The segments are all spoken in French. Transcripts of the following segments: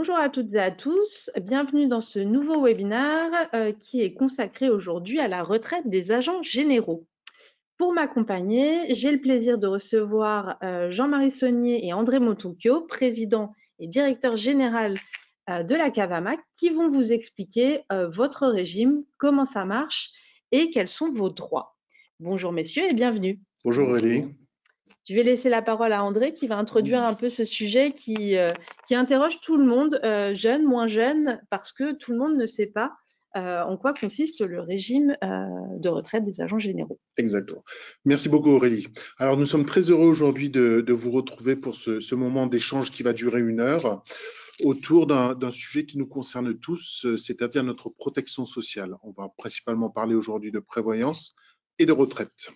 Bonjour à toutes et à tous, bienvenue dans ce nouveau webinaire qui est consacré aujourd'hui à la retraite des agents généraux. Pour m'accompagner, j'ai le plaisir de recevoir Jean-Marie Saunier et André Montouquio, président et directeur général de la Cavamac, qui vont vous expliquer votre régime, comment ça marche et quels sont vos droits. Bonjour messieurs et bienvenue. Bonjour Aurélie. Je vais laisser la parole à André qui va introduire un peu ce sujet qui interroge tout le monde, jeune, moins jeune, parce que tout le monde ne sait pas en quoi consiste le régime de retraite des agents généraux. Exactement. Merci beaucoup Aurélie. Alors nous sommes très heureux aujourd'hui de vous retrouver pour ce moment d'échange qui va durer 1 heure autour d'un sujet qui nous concerne tous, c'est-à-dire notre protection sociale. On va principalement parler aujourd'hui de prévoyance et de retraite.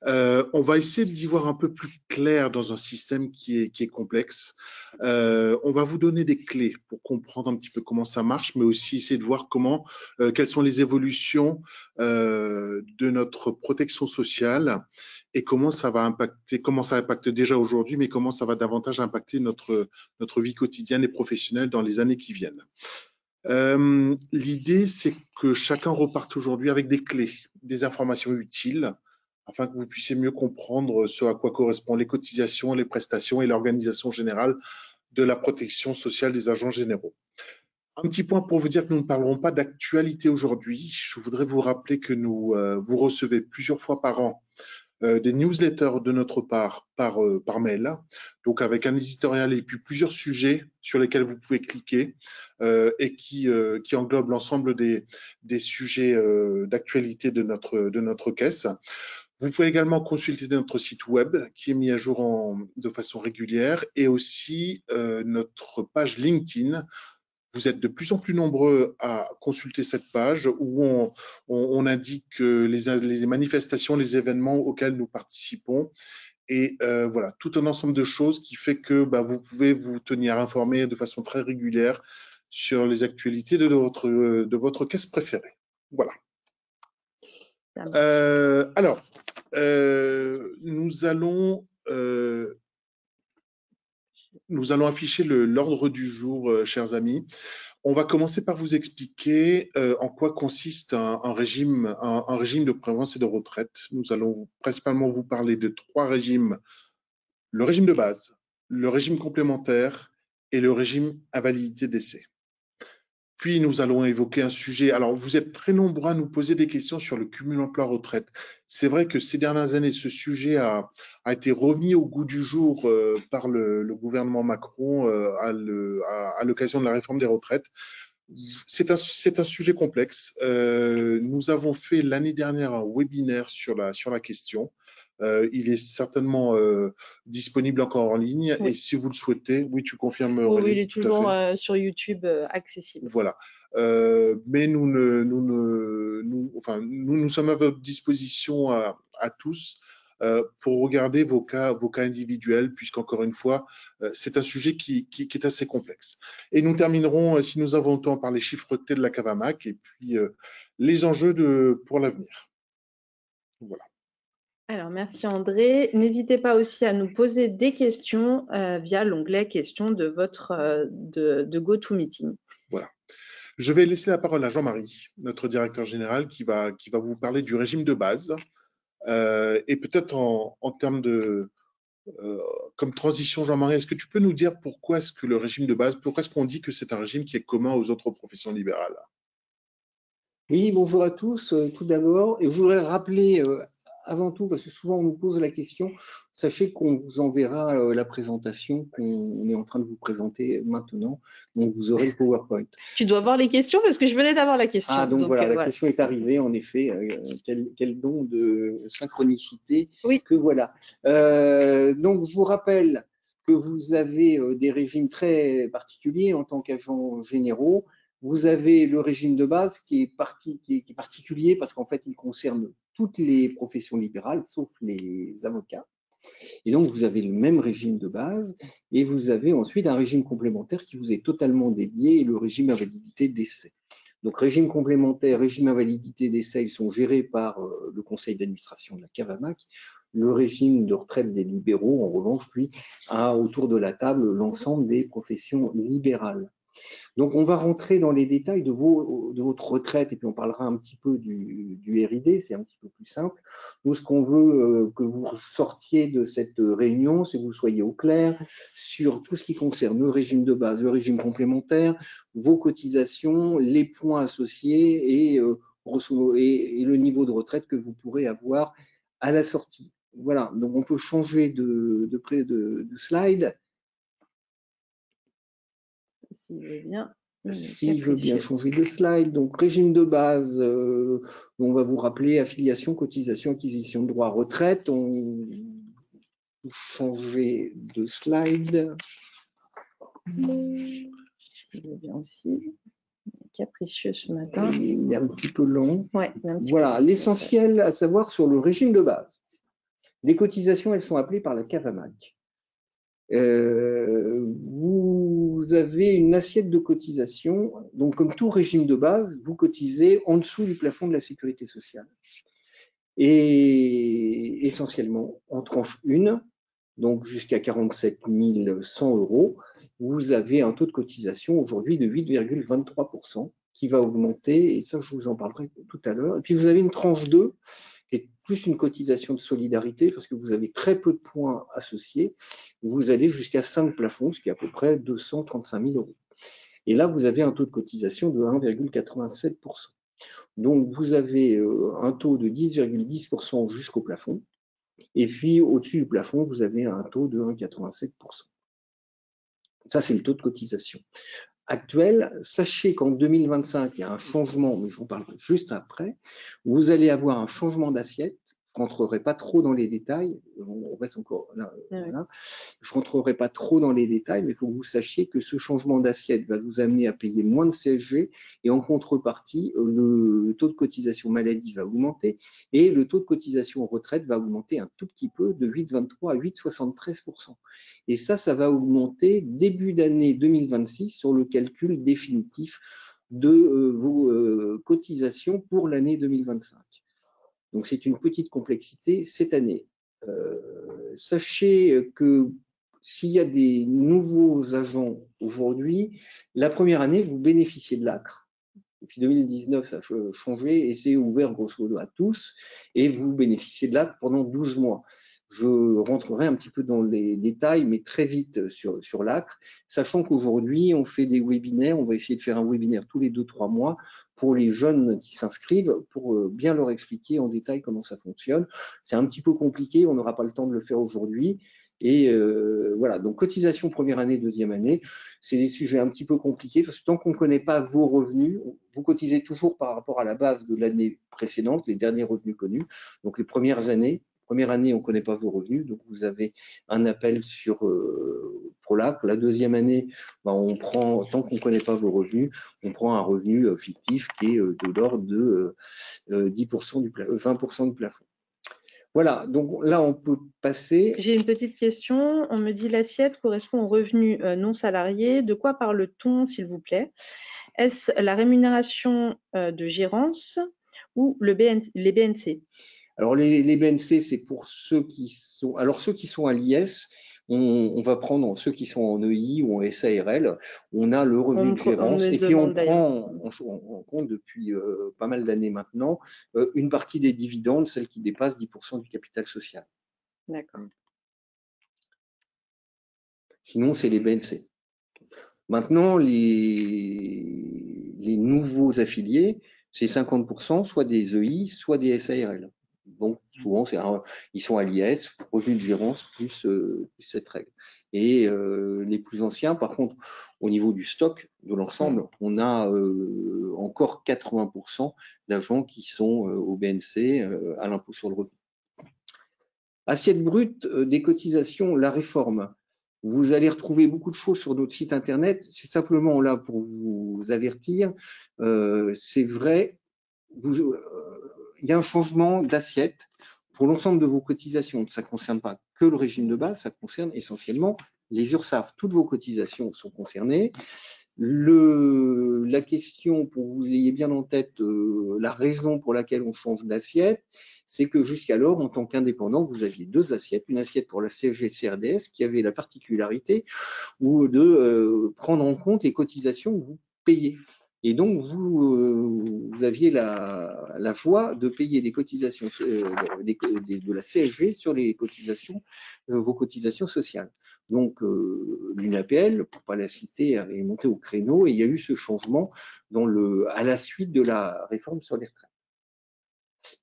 On va essayer d'y voir un peu plus clair dans un système qui est complexe. On va vous donner des clés pour comprendre un petit peu comment ça marche, mais aussi essayer de voir quelles sont les évolutions de notre protection sociale et comment ça impacte déjà aujourd'hui, mais comment ça va davantage impacter notre vie quotidienne et professionnelle dans les années qui viennent. L'idée, c'est que chacun reparte aujourd'hui avec des clés, des informations utiles, afin que vous puissiez mieux comprendre ce à quoi correspondent les cotisations, les prestations et l'organisation générale de la protection sociale des agents généraux. Un petit point pour vous dire que nous ne parlerons pas d'actualité aujourd'hui. Je voudrais vous rappeler que vous recevez plusieurs fois par an des newsletters de notre part par mail, donc avec un éditorial et puis plusieurs sujets sur lesquels vous pouvez cliquer et qui englobent l'ensemble des sujets d'actualité de notre caisse. Vous pouvez également consulter notre site web qui est mis à jour de façon régulière et aussi notre page LinkedIn. Vous êtes de plus en plus nombreux à consulter cette page où on indique les manifestations, les événements auxquels nous participons et voilà, tout un ensemble de choses qui fait que vous pouvez vous tenir informé de façon très régulière sur les actualités de votre caisse préférée. Voilà. Alors, nous allons afficher l'ordre du jour, chers amis. On va commencer par vous expliquer en quoi consiste un régime de prévoyance et de retraite. Nous allons principalement vous parler de 3 régimes: le régime de base, le régime complémentaire et le régime invalidité-décès. Puis nous allons évoquer un sujet. Alors, vous êtes très nombreux à nous poser des questions sur le cumul emploi-retraite. C'est vrai que ces dernières années, ce sujet a été remis au goût du jour par le gouvernement Macron à l'occasion de la réforme des retraites. C'est un sujet complexe. Nous avons fait l'année dernière un webinaire sur la question. Il est certainement disponible encore en ligne. Oui. Et si vous le souhaitez, oui, tu confirmes, Aurélie? Oui, il est toujours sur YouTube accessible. Voilà. Mais nous sommes à votre disposition à tous pour regarder vos cas individuels, puisqu'encore une fois, c'est un sujet qui est assez complexe. Et nous terminerons, si nous avons le temps, par les chiffres clés de la Cavamac et puis les enjeux pour l'avenir. Voilà. Alors, merci André. N'hésitez pas aussi à nous poser des questions via l'onglet questions de votre de GoToMeeting. Voilà. Je vais laisser la parole à Jean-Marie, notre directeur général, qui va vous parler du régime de base. Et peut-être en termes de comme transition, Jean-Marie, est-ce que tu peux nous dire pourquoi est-ce que le régime de base, pourquoi est-ce qu'on dit que c'est un régime qui est commun aux autres professions libérales? Oui, bonjour à tous. Tout d'abord, et je voudrais rappeler avant tout, parce que souvent on nous pose la question, sachez qu'on vous enverra la présentation qu'on est en train de vous présenter maintenant, donc vous aurez le PowerPoint. Tu dois voir les questions parce que je venais d'avoir la question. Ah, donc voilà, la question est arrivée, en effet. Quel don de synchronicité que voilà. Donc je vous rappelle que vous avez des régimes très particuliers en tant qu'agents généraux. Vous avez le régime de base qui est particulier parce qu'en fait, il concerne toutes les professions libérales, sauf les avocats. Et donc, vous avez le même régime de base et vous avez ensuite un régime complémentaire qui vous est totalement dédié, le régime invalidité-décès. Donc, régime complémentaire, régime invalidité-décès, ils sont gérés par le conseil d'administration de la Cavamac. Le régime de retraite des libéraux, en revanche, lui, a autour de la table l'ensemble des professions libérales. Donc, on va rentrer dans les détails de votre retraite et puis on parlera un petit peu du RID, c'est un petit peu plus simple. Nous, ce qu'on veut que vous sortiez de cette réunion, c'est que vous soyez au clair sur tout ce qui concerne le régime de base, le régime complémentaire, vos cotisations, les points associés et le niveau de retraite que vous pourrez avoir à la sortie. Voilà, donc on peut changer de slide. S'il veut bien. S'il veut bien changer de slide, donc régime de base, on va vous rappeler affiliation, cotisation, acquisition de droits, retraite. On va changer de slide. Il veut bien aussi. Capricieux ce matin. Il est un petit peu long. Ouais, voilà, l'essentiel à savoir sur le régime de base. Les cotisations, elles sont appelées par la CAVAMAC. Vous avez une assiette de cotisation, donc comme tout régime de base, vous cotisez en dessous du plafond de la sécurité sociale. Et essentiellement, en tranche 1, donc jusqu'à 47 100 €, vous avez un taux de cotisation aujourd'hui de 8,23% qui va augmenter, et ça je vous en parlerai tout à l'heure. Et puis vous avez une tranche 2 qui est plus une cotisation de solidarité parce que vous avez très peu de points associés. Vous allez jusqu'à 5 plafonds, ce qui est à peu près 235 000 €. Et là, vous avez un taux de cotisation de 1,87%. Donc, vous avez un taux de 10,10% jusqu'au plafond. Et puis, au-dessus du plafond, vous avez un taux de 1,87%. Ça, c'est le taux de cotisation actuel. Sachez qu'en 2025, il y a un changement, mais je vous parlerai juste après. Vous allez avoir un changement d'assiette. Je ne rentrerai pas trop dans les détails. On reste encore là. Voilà. Je ne rentrerai pas trop dans les détails, mais il faut que vous sachiez que ce changement d'assiette va vous amener à payer moins de CSG et en contrepartie, le taux de cotisation maladie va augmenter et le taux de cotisation retraite va augmenter un tout petit peu de 8,23 à 8,73%. Et ça va augmenter début d'année 2026 sur le calcul définitif de vos cotisations pour l'année 2025. Donc, c'est une petite complexité cette année. Sachez que s'il y a des nouveaux agents aujourd'hui, la première année, vous bénéficiez de l'ACRE. Depuis 2019, ça a changé et c'est ouvert grosso modo à tous et vous bénéficiez de l'ACRE pendant 12 mois. Je rentrerai un petit peu dans les détails, mais très vite sur l'ACRE, sachant qu'aujourd'hui, on fait des webinaires. On va essayer de faire un webinaire tous les 2-3 mois pour les jeunes qui s'inscrivent, pour bien leur expliquer en détail comment ça fonctionne. C'est un petit peu compliqué, on n'aura pas le temps de le faire aujourd'hui. Et voilà, donc cotisation première année, deuxième année, c'est des sujets un petit peu compliqués parce que tant qu'on ne connaît pas vos revenus, vous cotisez toujours par rapport à la base de l'année précédente, les derniers revenus connus. Donc les premières années, première année, on ne connaît pas vos revenus, donc vous avez un appel sur ProLAC. La deuxième année, on prend, tant qu'on ne connaît pas vos revenus, on prend un revenu fictif qui est de l'ordre de 10% 20% du plafond. Voilà, donc là, on peut passer. J'ai une petite question. On me dit l'assiette correspond aux revenus non salariés. De quoi parle-t-on, s'il vous plaît? Est-ce la rémunération de gérance ou les BNC? Alors, les BNC, c'est pour ceux qui sont… Alors, ceux qui sont à l'IS, on va prendre ceux qui sont en EI ou en SARL. On a le revenu de gérance et puis on prend en compte depuis pas mal d'années maintenant une partie des dividendes, celle qui dépasse 10% du capital social. D'accord. Sinon, c'est les BNC. Maintenant, les nouveaux affiliés, c'est 50%, soit des EI, soit des SARL. Donc, souvent, ils sont à l'IS, revenu de gérance plus cette règle. Et les plus anciens, par contre, au niveau du stock de l'ensemble, on a encore 80% d'agents qui sont au BNC, à l'impôt sur le revenu. Assiette brute des cotisations, la réforme. Vous allez retrouver beaucoup de choses sur notre site internet. C'est simplement là pour vous avertir. C'est vrai, il y a un changement d'assiette pour l'ensemble de vos cotisations. Ça ne concerne pas que le régime de base, ça concerne essentiellement les URSSAF. Toutes vos cotisations sont concernées. La question, pour que vous ayez bien en tête la raison pour laquelle on change d'assiette, c'est que jusqu'alors, en tant qu'indépendant, vous aviez deux assiettes. Une assiette pour la CSG-CRDS qui avait la particularité de prendre en compte les cotisations que vous payez. Et donc, vous aviez la joie de payer des cotisations de la CSG sur les cotisations, vos cotisations sociales. Donc, l'UNAPL, pour ne pas la citer, est montée au créneau et il y a eu ce changement à la suite de la réforme sur les retraites.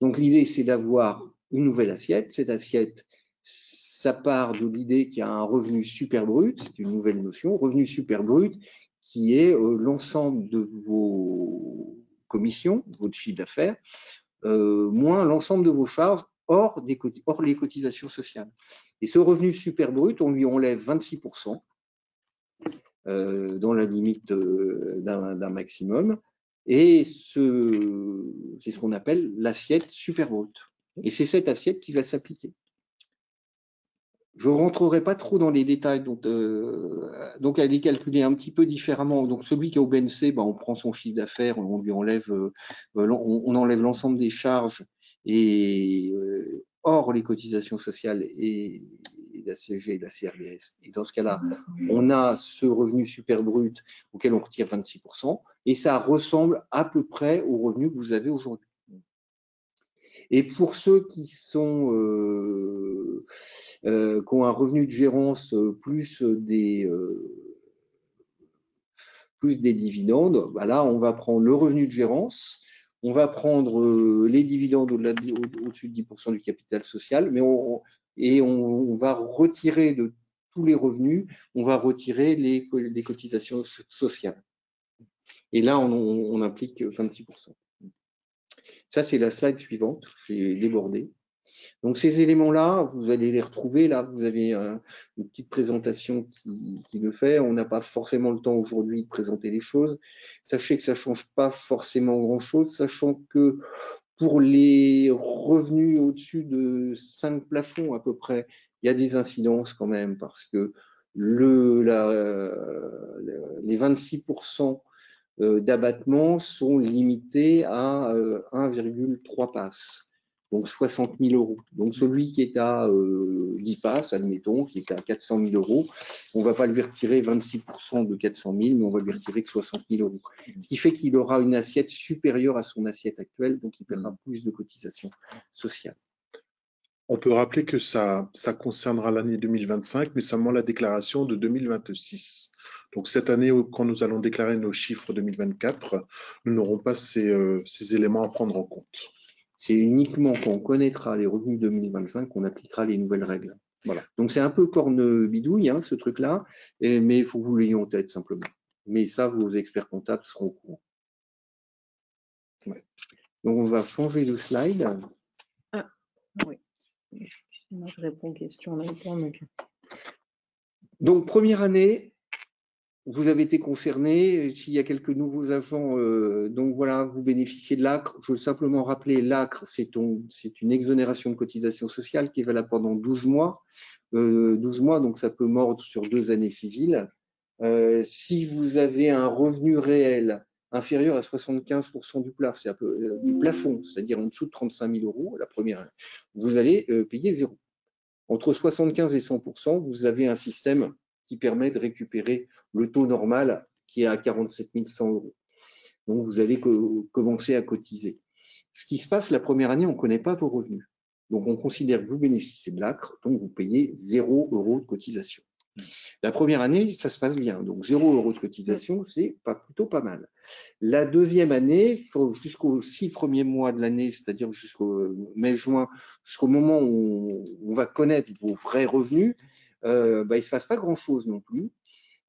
Donc, l'idée, c'est d'avoir une nouvelle assiette. Cette assiette, ça part de l'idée qu'il y a un revenu super brut, c'est une nouvelle notion, revenu super brut, qui est l'ensemble de vos commissions, votre chiffre d'affaires, moins l'ensemble de vos charges hors les cotisations sociales. Et ce revenu super brut, on lui enlève 26% dans la limite d'un maximum, et c'est ce qu'on appelle l'assiette super brute. Et c'est cette assiette qui va s'appliquer. Je ne rentrerai pas trop dans les détails, donc elle est calculée un petit peu différemment. Donc celui qui est au BNC, on prend son chiffre d'affaires, on lui enlève, on enlève l'ensemble des charges et hors les cotisations sociales et la CSG et la CRDS. Et dans ce cas-là, on a ce revenu super brut auquel on retire 26%, et ça ressemble à peu près au revenu que vous avez aujourd'hui. Et pour ceux qui ont un revenu de gérance plus des dividendes, là, on va prendre le revenu de gérance, on va prendre les dividendes au-dessus de 10% du capital social, mais on va retirer de tous les revenus, on va retirer les cotisations sociales. Et là, on implique 26%. Ça, c'est la slide suivante, j'ai débordé. Donc, ces éléments-là, vous allez les retrouver. Là, vous avez une petite présentation qui le fait. On n'a pas forcément le temps aujourd'hui de présenter les choses. Sachez que ça ne change pas forcément grand-chose, sachant que pour les revenus au-dessus de 5 plafonds à peu près, il y a des incidences quand même, parce que les 26% d'abattement sont limités à 1,3 passes, donc 60 000 euros. Donc celui qui est à 10 passes, admettons, qui est à 400 000 euros, on ne va pas lui retirer 26% de 400 000, mais on va lui retirer que 60 000 euros. Ce qui fait qu'il aura une assiette supérieure à son assiette actuelle, donc il paiera plus de cotisations sociales. On peut rappeler que ça concernera l'année 2025, mais seulement la déclaration de 2026. Donc cette année, quand nous allons déclarer nos chiffres 2024, nous n'aurons pas ces éléments à prendre en compte. C'est uniquement quand on connaîtra les revenus 2025 qu'on appliquera les nouvelles règles. Voilà. Donc c'est un peu corne-bidouille, ce truc-là, mais il faut que vous l'ayez en tête simplement. Mais ça, vos experts comptables seront au courant. Ouais. Donc on va changer de slide. Ah, oui. Moi, je réponds aux questions en même temps. Donc première année, vous avez été concerné. S'il y a quelques nouveaux agents, donc voilà, vous bénéficiez de l'ACRE. Je veux simplement rappeler, l'ACRE, c'est une exonération de cotisation sociale qui est valable pendant 12 mois. 12 mois, donc ça peut mordre sur 2 années civiles. Si vous avez un revenu réel inférieur à 75% du plafond, c'est-à-dire en dessous de 35 000 euros, la première année, vous allez payer 0. Entre 75 et 100%, vous avez un système qui permet de récupérer le taux normal qui est à 47 100 euros. Donc, vous allez commencer à cotiser. Ce qui se passe la première année, on ne connaît pas vos revenus. Donc, on considère que vous bénéficiez de l'ACRE, donc vous payez 0 € de cotisation. La première année, ça se passe bien. Donc, 0 € de cotisation, c'est plutôt pas mal. La deuxième année, jusqu'aux 6 premiers mois de l'année, c'est-à-dire jusqu'au mai-juin, jusqu'au moment où on va connaître vos vrais revenus, il ne se passe pas grand-chose non plus.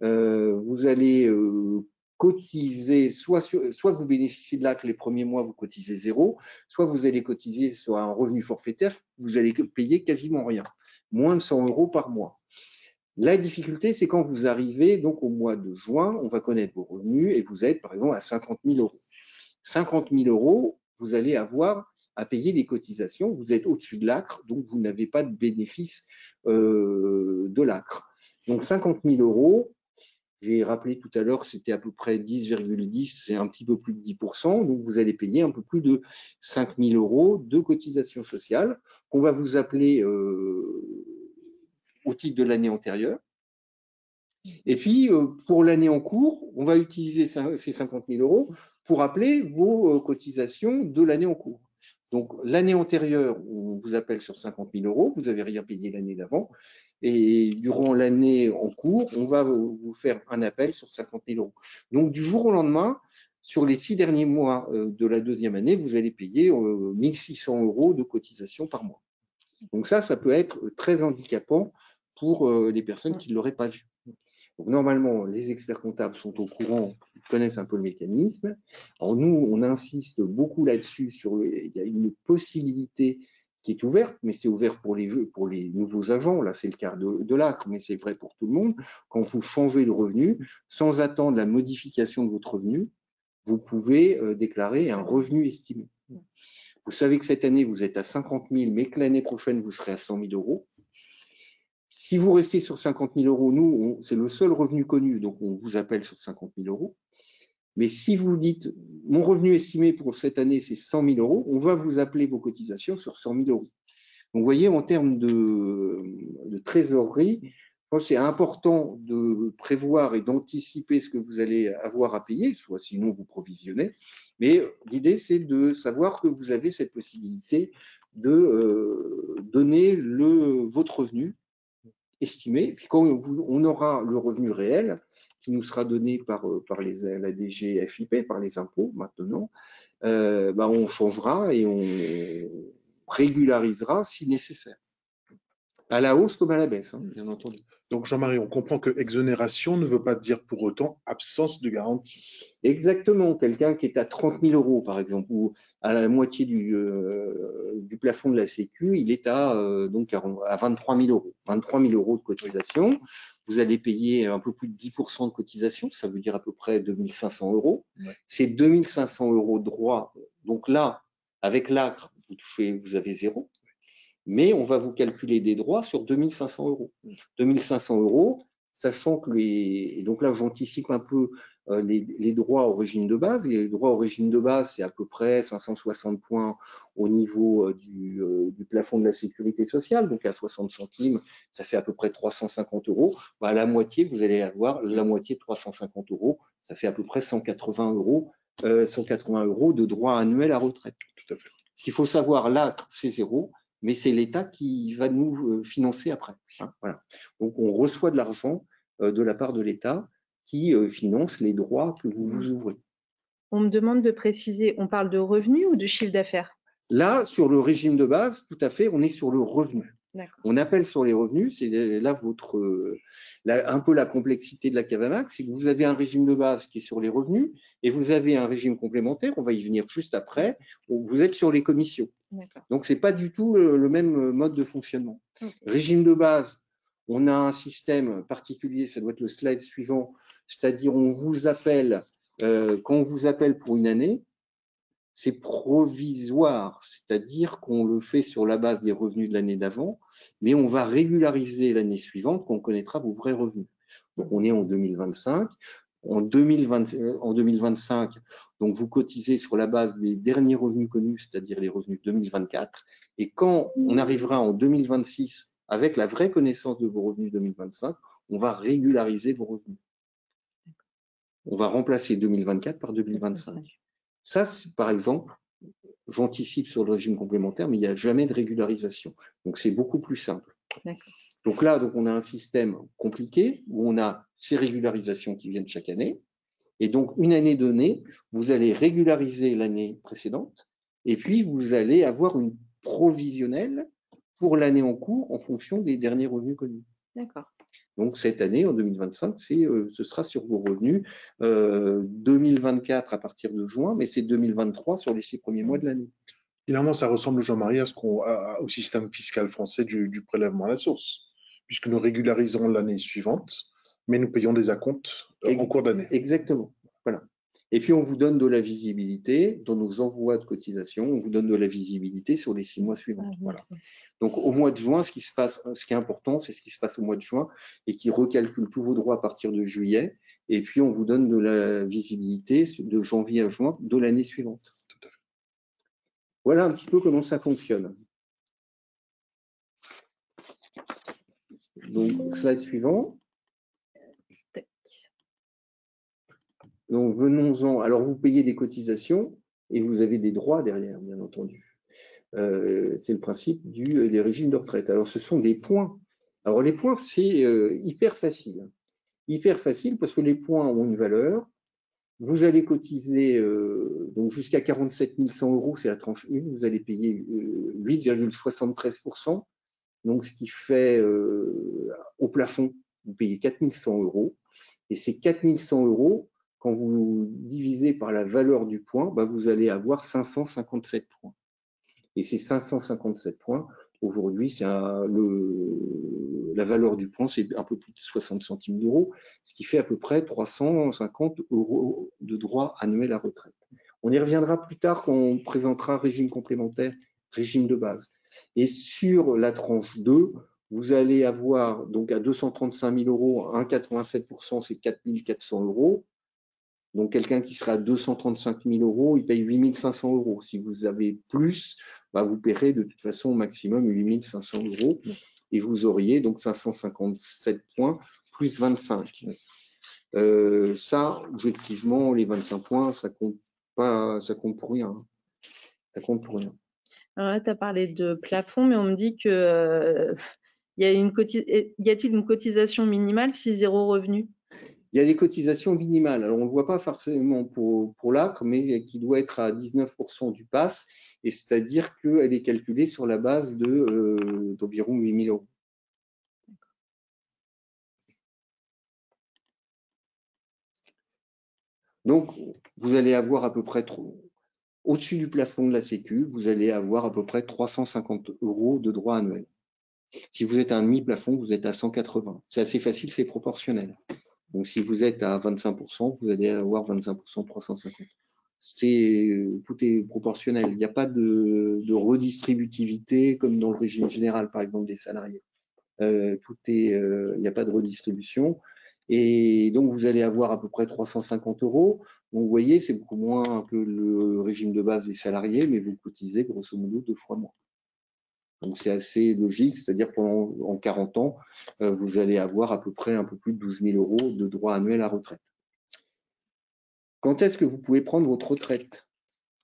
Vous allez cotiser, soit vous bénéficiez de l'ACRE les premiers mois, vous cotisez 0, soit vous allez cotiser sur un revenu forfaitaire, vous allez payer quasiment rien, moins de 100 € par mois. La difficulté, c'est quand vous arrivez donc au mois de juin, on va connaître vos revenus et vous êtes par exemple à 50 000 euros. 50 000 euros, vous allez avoir à payer des cotisations, vous êtes au-dessus de l'ACRE, donc vous n'avez pas de bénéfice de l'ACRE. Donc 50 000 euros, J'ai rappelé tout à l'heure, c'était à peu près 10,10, c'est un petit peu plus de 10%. Donc, vous allez payer un peu plus de 5 000 € de cotisation sociale qu'on va vous appeler au titre de l'année antérieure. Et puis, pour l'année en cours, on va utiliser ces 50 000 € pour appeler vos cotisations de l'année en cours. Donc, l'année antérieure, on vous appelle sur 50 000 €, vous n'avez rien payé l'année d'avant. Et durant l'année en cours, on va vous faire un appel sur 50 000 €. Donc, du jour au lendemain, sur les 6 derniers mois de la deuxième année, vous allez payer 1 600 € de cotisation par mois. Donc ça peut être très handicapant pour les personnes qui ne l'auraient pas vu. Donc, normalement, les experts comptables sont au courant, ils connaissent un peu le mécanisme. Alors nous, on insiste beaucoup là-dessus. Il y a une possibilité qui est ouverte, mais c'est ouvert pour les nouveaux agents. Là, c'est le cas de l'ACRE, mais c'est vrai pour tout le monde. Quand vous changez de revenu, sans attendre la modification de votre revenu, vous pouvez déclarer un revenu estimé. Vous savez que cette année, vous êtes à 50 000, mais que l'année prochaine, vous serez à 100 000 €. Si vous restez sur 50 000 €, nous, c'est le seul revenu connu, donc on vous appelle sur 50 000 €. Mais si vous dites, mon revenu estimé pour cette année, c'est 100 000 €, on va vous appeler vos cotisations sur 100 000 €. Donc, vous voyez, en termes de trésorerie, c'est important de prévoir et d'anticiper ce que vous allez avoir à payer, soit sinon vous provisionnez. Mais l'idée, c'est de savoir que vous avez cette possibilité de donner votre revenu estimé. Et puis quand on aura le revenu réel qui nous sera donné par la DGFiP, par les impôts maintenant, on changera et on régularisera si nécessaire. À la hausse comme à la baisse, hein, bien entendu. Donc Jean-Marie, on comprend que exonération ne veut pas dire pour autant absence de garantie. Exactement. Quelqu'un qui est à 30 000 € par exemple, ou à la moitié du plafond de la Sécu, il est donc à 23 000 €. 23 000 € de cotisation. Vous allez payer un peu plus de 10% de cotisation, ça veut dire à peu près 2 500 €. Ouais. C'est 2 500 € de droits. Donc là, avec l'ACRE, vous avez 0. Mais on va vous calculer des droits sur 2 500 €. 2 500 €, sachant que et donc là j'anticipe un peu les droits au régime de base. Les droits au régime de base, c'est à peu près 560 points au niveau du plafond de la sécurité sociale, donc à 60 centimes, ça fait à peu près 350 €. À la moitié, vous allez avoir la moitié de 350 €, ça fait à peu près 180 € de droits annuels à retraite. Tout à fait. Ce qu'il faut savoir là, c'est 0. Mais c'est l'État qui va nous financer après. Hein, voilà. Donc, on reçoit de l'argent de la part de l'État qui finance les droits que vous vous ouvrez. On me demande de préciser, on parle de revenus ou de chiffre d'affaires? Là, sur le régime de base, tout à fait, on est sur le revenu. On appelle sur les revenus, c'est là un peu la complexité de la CAVAMAC, c'est que vous avez un régime de base qui est sur les revenus et vous avez un régime complémentaire, on va y venir juste après, où vous êtes sur les commissions. Donc, ce n'est pas du tout le même mode de fonctionnement. Régime de base, on a un système particulier, ça doit être le slide suivant, c'est-à-dire on vous appelle, quand on vous appelle pour une année, c'est provisoire, c'est-à-dire qu'on le fait sur la base des revenus de l'année d'avant, mais on va régulariser l'année suivante quand on connaîtra vos vrais revenus. Donc, on est en 2025. En 2025, donc vous cotisez sur la base des derniers revenus connus, c'est-à-dire les revenus 2024. Et quand on arrivera en 2026, avec la vraie connaissance de vos revenus 2025, on va régulariser vos revenus. On va remplacer 2024 par 2025. Ça, par exemple, j'anticipe sur le régime complémentaire, mais il n'y a jamais de régularisation. Donc, c'est beaucoup plus simple. Donc là, on a un système compliqué où on a ces régularisations qui viennent chaque année. Et donc, une année donnée, vous allez régulariser l'année précédente et puis vous allez avoir une provisionnelle pour l'année en cours en fonction des derniers revenus connus. D'accord. Donc, cette année, en 2025, ce sera sur vos revenus 2024 à partir de juin, mais c'est 2023 sur les 6 premiers mois de l'année. Finalement, ça ressemble, Jean-Marie, au système fiscal français du prélèvement à la source, puisque nous régularisons l'année suivante, mais nous payons des acomptes en cours d'année. Exactement. Voilà. Et puis, on vous donne de la visibilité dans nos envois de cotisation, on vous donne de la visibilité sur les 6 mois suivants. Voilà. Donc, au mois de juin, ce qui est important, c'est ce qui se passe au mois de juin et qui recalcule tous vos droits à partir de juillet. et puis on vous donne de la visibilité de janvier à juin de l'année suivante. Voilà un petit peu comment ça fonctionne. Donc, slide suivant. Donc, venons-en. Alors, vous payez des cotisations et vous avez des droits derrière, bien entendu. C'est le principe des régimes de retraite. Alors, ce sont des points. Alors, les points, c'est hyper facile. Hyper facile parce que les points ont une valeur. Vous allez cotiser donc jusqu'à 47 100 €, c'est la tranche 1. Vous allez payer 8,73%. Donc, ce qui fait au plafond, vous payez 4 100 €. Et ces 4 100 €, quand vous divisez par la valeur du point, bah, vous allez avoir 557 points. Et ces 557 points, aujourd'hui, la valeur du point, c'est un peu plus de 60 centimes d'euros, ce qui fait à peu près 350 € de droit annuel à retraite. On y reviendra plus tard quand on présentera régime complémentaire, régime de base. Et sur la tranche 2, vous allez avoir donc à 235 000 €, 1,87%, c'est 4 400 €. Donc, quelqu'un qui sera à 235 000 €, il paye 8 500 €. Si vous avez plus, bah, vous paierez de toute façon au maximum 8 500 € et vous auriez donc 557 points plus 25. Ça, objectivement, les 25 points, ça compte pas, ça compte pour rien. Ça compte pour rien. Alors là, tu as parlé de plafond, mais on me dit que y a-t-il une cotisation minimale si 0 revenu? Il y a des cotisations minimales. Alors, on ne le voit pas forcément pour l'ACRE, mais qui doit être à 19% du PASS, et c'est-à-dire qu'elle est calculée sur la base d'environ 8 000 €. Donc, vous allez avoir à peu près, au-dessus du plafond de la Sécu, vous allez avoir à peu près 350 € de droit annuel. Si vous êtes à un demi-plafond, vous êtes à 180. C'est assez facile, c'est proportionnel. Donc, si vous êtes à 25%, vous allez avoir 25% 350. Tout est proportionnel. Il n'y a pas de redistributivité comme dans le régime général, par exemple, des salariés. Il n'y a pas de redistribution. Et donc, vous allez avoir à peu près 350 €. Donc, vous voyez, c'est beaucoup moins que le régime de base des salariés, mais vous cotisez grosso modo 2 fois moins. Donc, c'est assez logique, c'est-à-dire qu'en 40 ans, vous allez avoir à peu près un peu plus de 12 000 € de droit annuel à retraite. Quand est-ce que vous pouvez prendre votre retraite?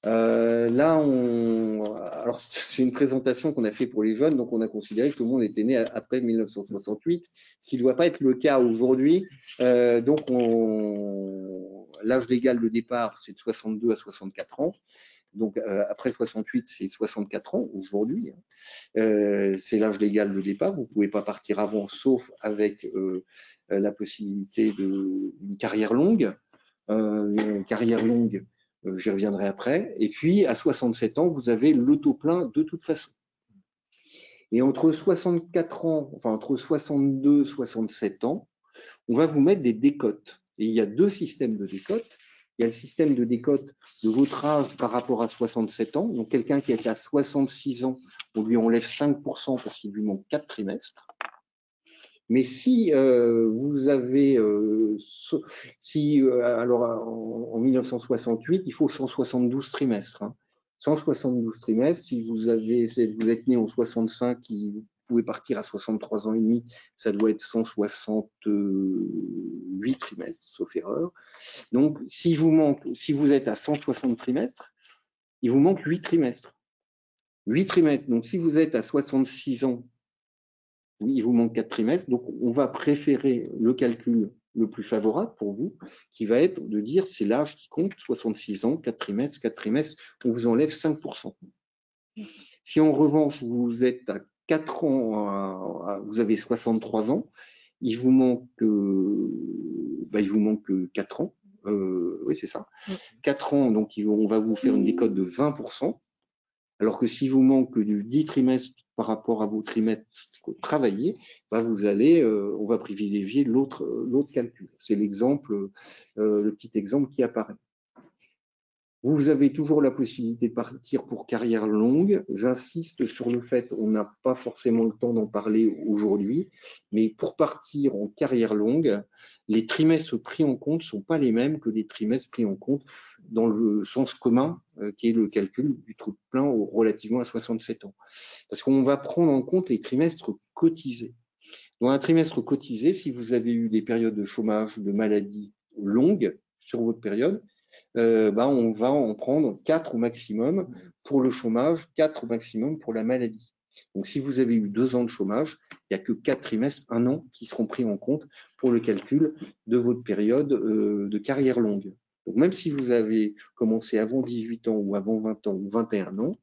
Là, alors c'est une présentation qu'on a fait pour les jeunes, donc on a considéré que tout le monde était né après 1968, ce qui ne doit pas être le cas aujourd'hui. Donc, l'âge légal de départ, c'est de 62 à 64 ans. Donc, après 68, c'est 64 ans aujourd'hui. C'est l'âge légal de départ. Vous ne pouvez pas partir avant, sauf avec la possibilité d'une carrière longue. Une carrière longue, j'y reviendrai après. Et puis, à 67 ans, vous avez le taux plein de toute façon. Et entre 64 ans, enfin entre 62 et 67 ans, on va vous mettre des décotes. Et il y a 2 systèmes de décotes. Il y a le système de décote de votre âge par rapport à 67 ans. Donc, quelqu'un qui est à 66 ans, on lui enlève 5% parce qu'il lui manque 4 trimestres. Mais si vous avez, alors en 1968, il faut 172 trimestres. 172 trimestres, si vous êtes né en 65, vous pouvez partir à 63 ans et demi, ça doit être 168 trimestres, sauf erreur. Donc, si vous êtes à 160 trimestres, il vous manque 8 trimestres. 8 trimestres. Donc, si vous êtes à 66 ans, il vous manque 4 trimestres, donc on va préférer le calcul le plus favorable pour vous, qui va être de dire c'est l'âge qui compte, 66 ans, 4 trimestres, on vous enlève 5%. Si en revanche vous êtes à 4 ans, vous avez 63 ans, il vous manque 4 ans, oui c'est ça, 4 ans, donc on va vous faire une décote de 20%, alors que si vous manque du 10 trimestres par rapport à vos trimestres travaillés, on va privilégier l'autre calcul. C'est l'exemple, le petit exemple qui apparaît. Vous avez toujours la possibilité de partir pour carrière longue. J'insiste sur le fait, on n'a pas forcément le temps d'en parler aujourd'hui, mais pour partir en carrière longue, les trimestres pris en compte ne sont pas les mêmes que les trimestres pris en compte dans le sens commun, qui est le calcul du trou de plein relativement à 67 ans. Parce qu'on va prendre en compte les trimestres cotisés. Dans un trimestre cotisé, si vous avez eu des périodes de chômage, de maladie longues sur votre période, on va en prendre 4 au maximum pour le chômage, 4 au maximum pour la maladie. Donc, si vous avez eu 2 ans de chômage, il n'y a que 4 trimestres, 1 an qui seront pris en compte pour le calcul de votre période de carrière longue. Donc, même si vous avez commencé avant 18 ans ou avant 20 ans ou 21 ans,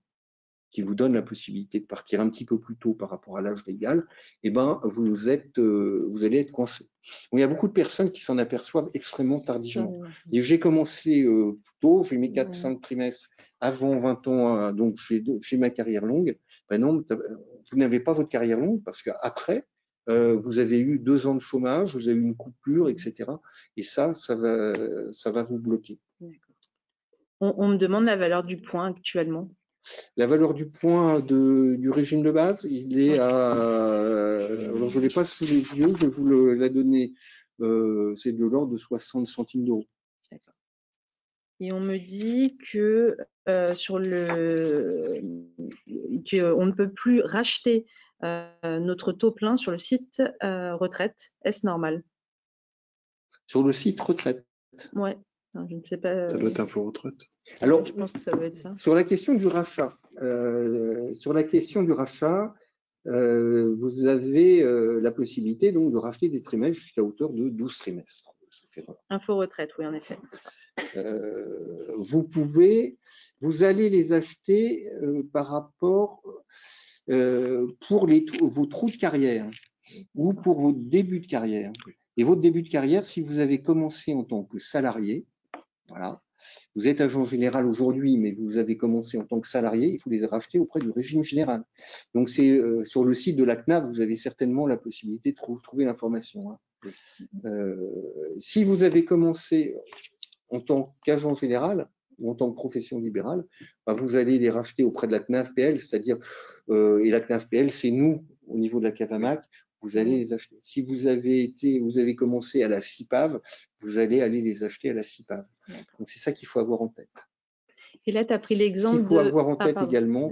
qui vous donne la possibilité de partir un petit peu plus tôt par rapport à l'âge légal, vous allez être coincé. Bon, il y a beaucoup de personnes qui s'en aperçoivent extrêmement tardivement. Et j'ai commencé plus tôt, j'ai mes 4-5 trimestres avant 20 ans, donc j'ai ma carrière longue. Ben non, vous n'avez pas votre carrière longue parce qu'après, vous avez eu 2 ans de chômage, vous avez eu une coupure, etc. Et ça va vous bloquer. On me demande la valeur du point actuellement. La valeur du point du régime de base, il est à. Alors, je ne l'ai pas sous les yeux, je vais vous la donner. C'est de l'ordre de 60 centimes d'euros. D'accord. Et on me dit que qu'on ne peut plus racheter notre taux plein sur le site retraite. Est-ce normal? Sur le site retraite? Ouais. Non, je ne sais pas. Ça doit être Info Retraite. Alors, je pense que ça doit être ça. Sur la question du rachat, vous avez la possibilité donc de racheter des trimestres jusqu'à hauteur de 12 trimestres. Info Retraite, oui, en effet. Vous allez les acheter par rapport pour vos trous de carrière ou pour vos débuts de carrière. Et votre début de carrière, si vous avez commencé en tant que salarié, voilà, vous êtes agent général aujourd'hui, mais vous avez commencé en tant que salarié, il faut les racheter auprès du régime général. Donc, c'est sur le site de la CNAV, vous avez certainement la possibilité de trouver l'information. Si vous avez commencé en tant qu'agent général ou en tant que profession libérale, vous allez les racheter auprès de la CNAV-PL, c'est-à-dire, et la CNAV-PL, c'est nous, au niveau de la CAVAMAC, vous allez les acheter. Si vous avez commencé à la CIPAV, vous allez aller les acheter à la CIPAV. Donc, c'est ça qu'il faut avoir en tête. Et là, tu as pris l'exemple de… Ce qu'il faut avoir en tête également,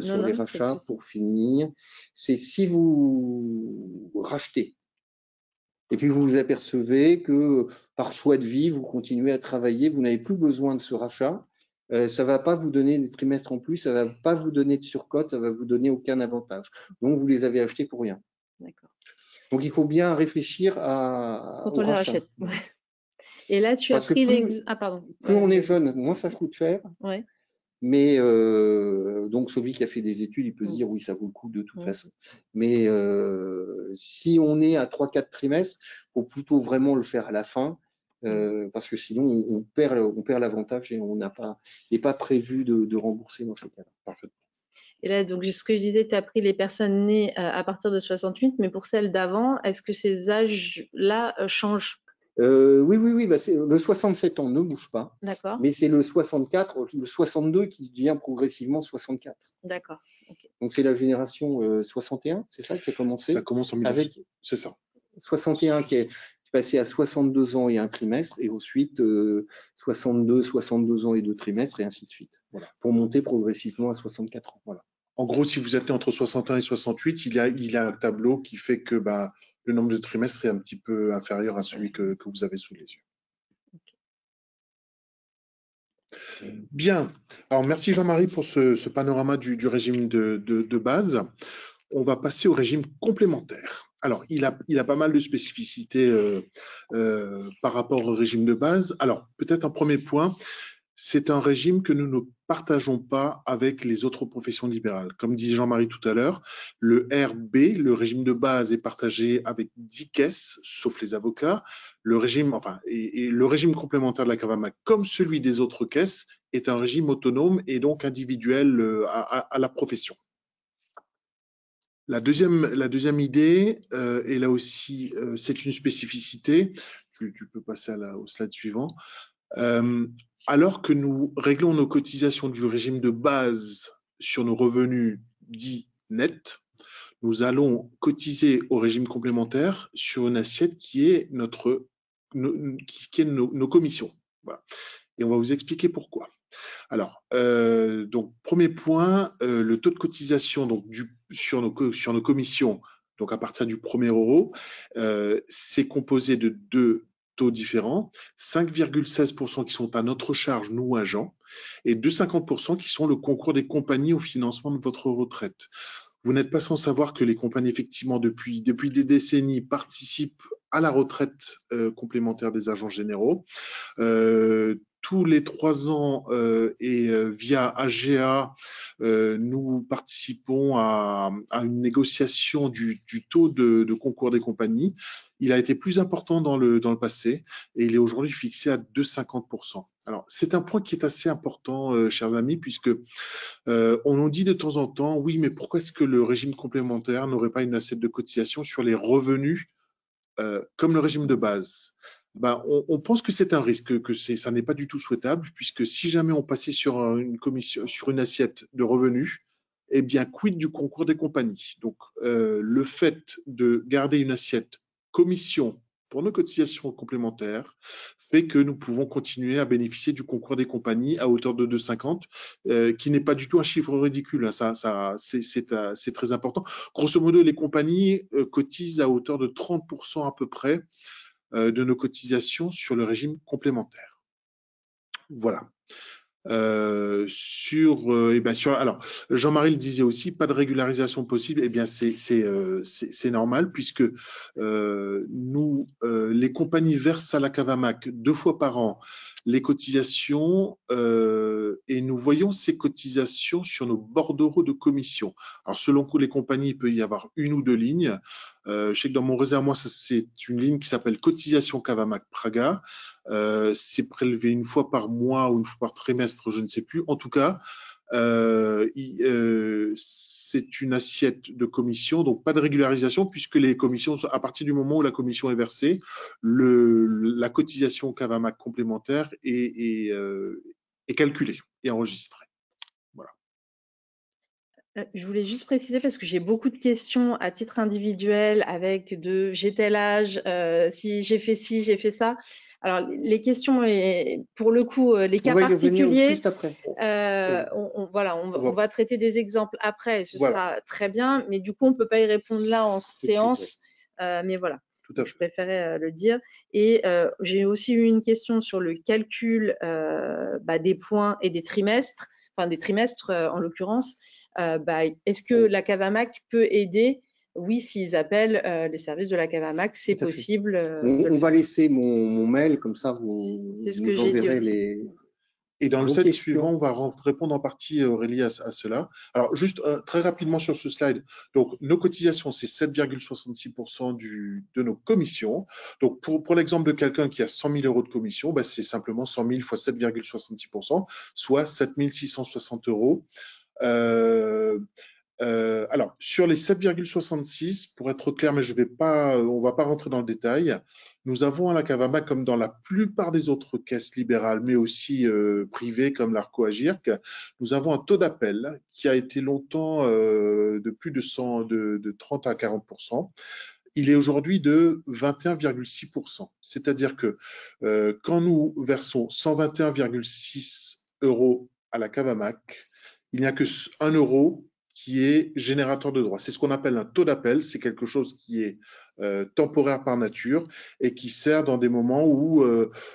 sur les rachats, pour finir, c'est si vous rachetez, et puis vous vous apercevez que par choix de vie, vous continuez à travailler, vous n'avez plus besoin de ce rachat, ça ne va pas vous donner des trimestres en plus, ça ne va pas vous donner de surcote, ça ne va vous donner aucun avantage. Donc, vous les avez achetés pour rien. D'accord. Donc, il faut bien réfléchir à. Quand on les rachète. Ouais. Et là, tu as pris l'exemple. Ah, pardon. Plus on est jeune, moins ça coûte cher. Ouais. Mais donc, celui qui a fait des études, il peut se dire oui, ça vaut le coup de toute façon. Mais si on est à 3-4 trimestres, il faut plutôt vraiment le faire à la fin. Parce que sinon, on perd l'avantage et il n'est pas prévu de rembourser dans ces cas-là. Parfait. Et là, donc, ce que je disais, tu as pris les personnes nées à partir de 68, mais pour celles d'avant, est-ce que ces âges-là changent? Oui. Le 67 ans ne bouge pas. D'accord. Mais c'est le 64, le 62 qui devient progressivement 64. D'accord. Okay. Donc, c'est la génération 61, c'est ça qui a commencé? Ça commence en 1900. C'est ça. 61 qui est passé à 62 ans et un trimestre, et ensuite 62 ans et 2 trimestres, et ainsi de suite. Voilà, pour monter progressivement à 64 ans. Voilà. En gros, si vous êtes né entre 61 et 68, il y a un tableau qui fait que le nombre de trimestres est un petit peu inférieur à celui que vous avez sous les yeux. Okay. Bien. Alors, merci Jean-Marie pour ce panorama du régime de base. On va passer au régime complémentaire. Alors, il a pas mal de spécificités par rapport au régime de base. Alors, peut-être un premier point, c'est un régime que nous ne partageons pas avec les autres professions libérales. Comme disait Jean-Marie tout à l'heure, le RB, le régime de base, est partagé avec 10 caisses, sauf les avocats. Le régime complémentaire de la CAVAMAC, comme celui des autres caisses, est un régime autonome et donc individuel à la profession. La deuxième idée, et là aussi, c'est une spécificité. Tu peux passer au slide suivant. alors que nous réglons nos cotisations du régime de base sur nos revenus dits nets, nous allons cotiser au régime complémentaire sur une assiette qui est nos commissions. Voilà. Et on va vous expliquer pourquoi. Alors, donc premier point, le taux de cotisation donc, sur nos commissions, donc à partir du 1er euro, c'est composé de deux taux différents, 5,16% qui sont à notre charge, nous agents, et 2,50% qui sont le concours des compagnies au financement de votre retraite. Vous n'êtes pas sans savoir que les compagnies, effectivement, depuis des décennies, participent à la retraite complémentaire des agents généraux. Tous les 3 ans via AGA, nous participons à une négociation du taux de concours des compagnies. Il a été plus important dans le passé et il est aujourd'hui fixé à 2,50%. Alors, c'est un point qui est assez important, chers amis, puisque on nous dit de temps en temps, oui, mais pourquoi est-ce que le régime complémentaire n'aurait pas une assiette de cotisation sur les revenus comme le régime de base? On pense que c'est un risque, que ça n'est pas du tout souhaitable, puisque si jamais on passait sur une commission, sur une assiette de revenus, eh bien, quid du concours des compagnies? Donc, le fait de garder une assiette commission pour nos cotisations complémentaires fait que nous pouvons continuer à bénéficier du concours des compagnies à hauteur de 2,50, qui n'est pas du tout un chiffre ridicule. Hein, c'est très important. Grosso modo, les compagnies cotisent à hauteur de 30% à peu près de nos cotisations sur le régime complémentaire. Voilà. Alors, Jean-Marie le disait aussi, pas de régularisation possible. Eh bien, c'est normal puisque les compagnies versent à la Cavamac 2 fois par an les cotisations et nous voyons ces cotisations sur nos bordereaux de commission. Alors, selon les compagnies, il peut y avoir 1 ou 2 lignes. Je sais que dans mon réserve, moi, c'est une ligne qui s'appelle cotisation Cavamac Praga. C'est prélevé 1 fois par mois ou 1 fois par trimestre, je ne sais plus. En tout cas, c'est une assiette de commission, donc pas de régularisation, puisque les commissions, à partir du moment où la commission est versée, la cotisation Cavamac complémentaire est calculée et enregistrée. Voilà. Je voulais juste préciser parce que j'ai beaucoup de questions à titre individuel avec j'ai tel âge, si j'ai fait ci, j'ai fait ça. Alors, les questions, pour le coup, les cas particuliers, juste après. On va traiter des exemples après, ce sera très bien, mais du coup, on ne peut pas y répondre là en séance, mais voilà, je préférais le dire. Et j'ai aussi eu une question sur le calcul des points et des trimestres, enfin des trimestres en l'occurrence. Est-ce que la Cavamac peut aider? Oui, s'ils appellent les services de la Cavamac, c'est possible. On va laisser mon mail, comme ça vous nous enverrez les... Et dans le slide suivant, on va répondre en partie, Aurélie, à cela. Alors, juste très rapidement sur ce slide. Donc, nos cotisations, c'est 7,66% de nos commissions. Donc, pour l'exemple de quelqu'un qui a 100 000 euros de commission, c'est simplement 100 000 fois 7,66%, soit 7 660 euros. Alors, sur les 7,66, pour être clair, mais on ne va pas rentrer dans le détail, nous avons à la Cavamac, comme dans la plupart des autres caisses libérales, mais aussi privées comme l'Arco Agirc, nous avons un taux d'appel qui a été longtemps de plus de 30 à 40%. Il est aujourd'hui de 21,6%. C'est-à-dire que quand nous versons 121,6 euros à la Cavamac, il n'y a que 1 euro qui est générateur de droits. C'est ce qu'on appelle un taux d'appel. C'est quelque chose qui est temporaire par nature et qui sert dans des moments où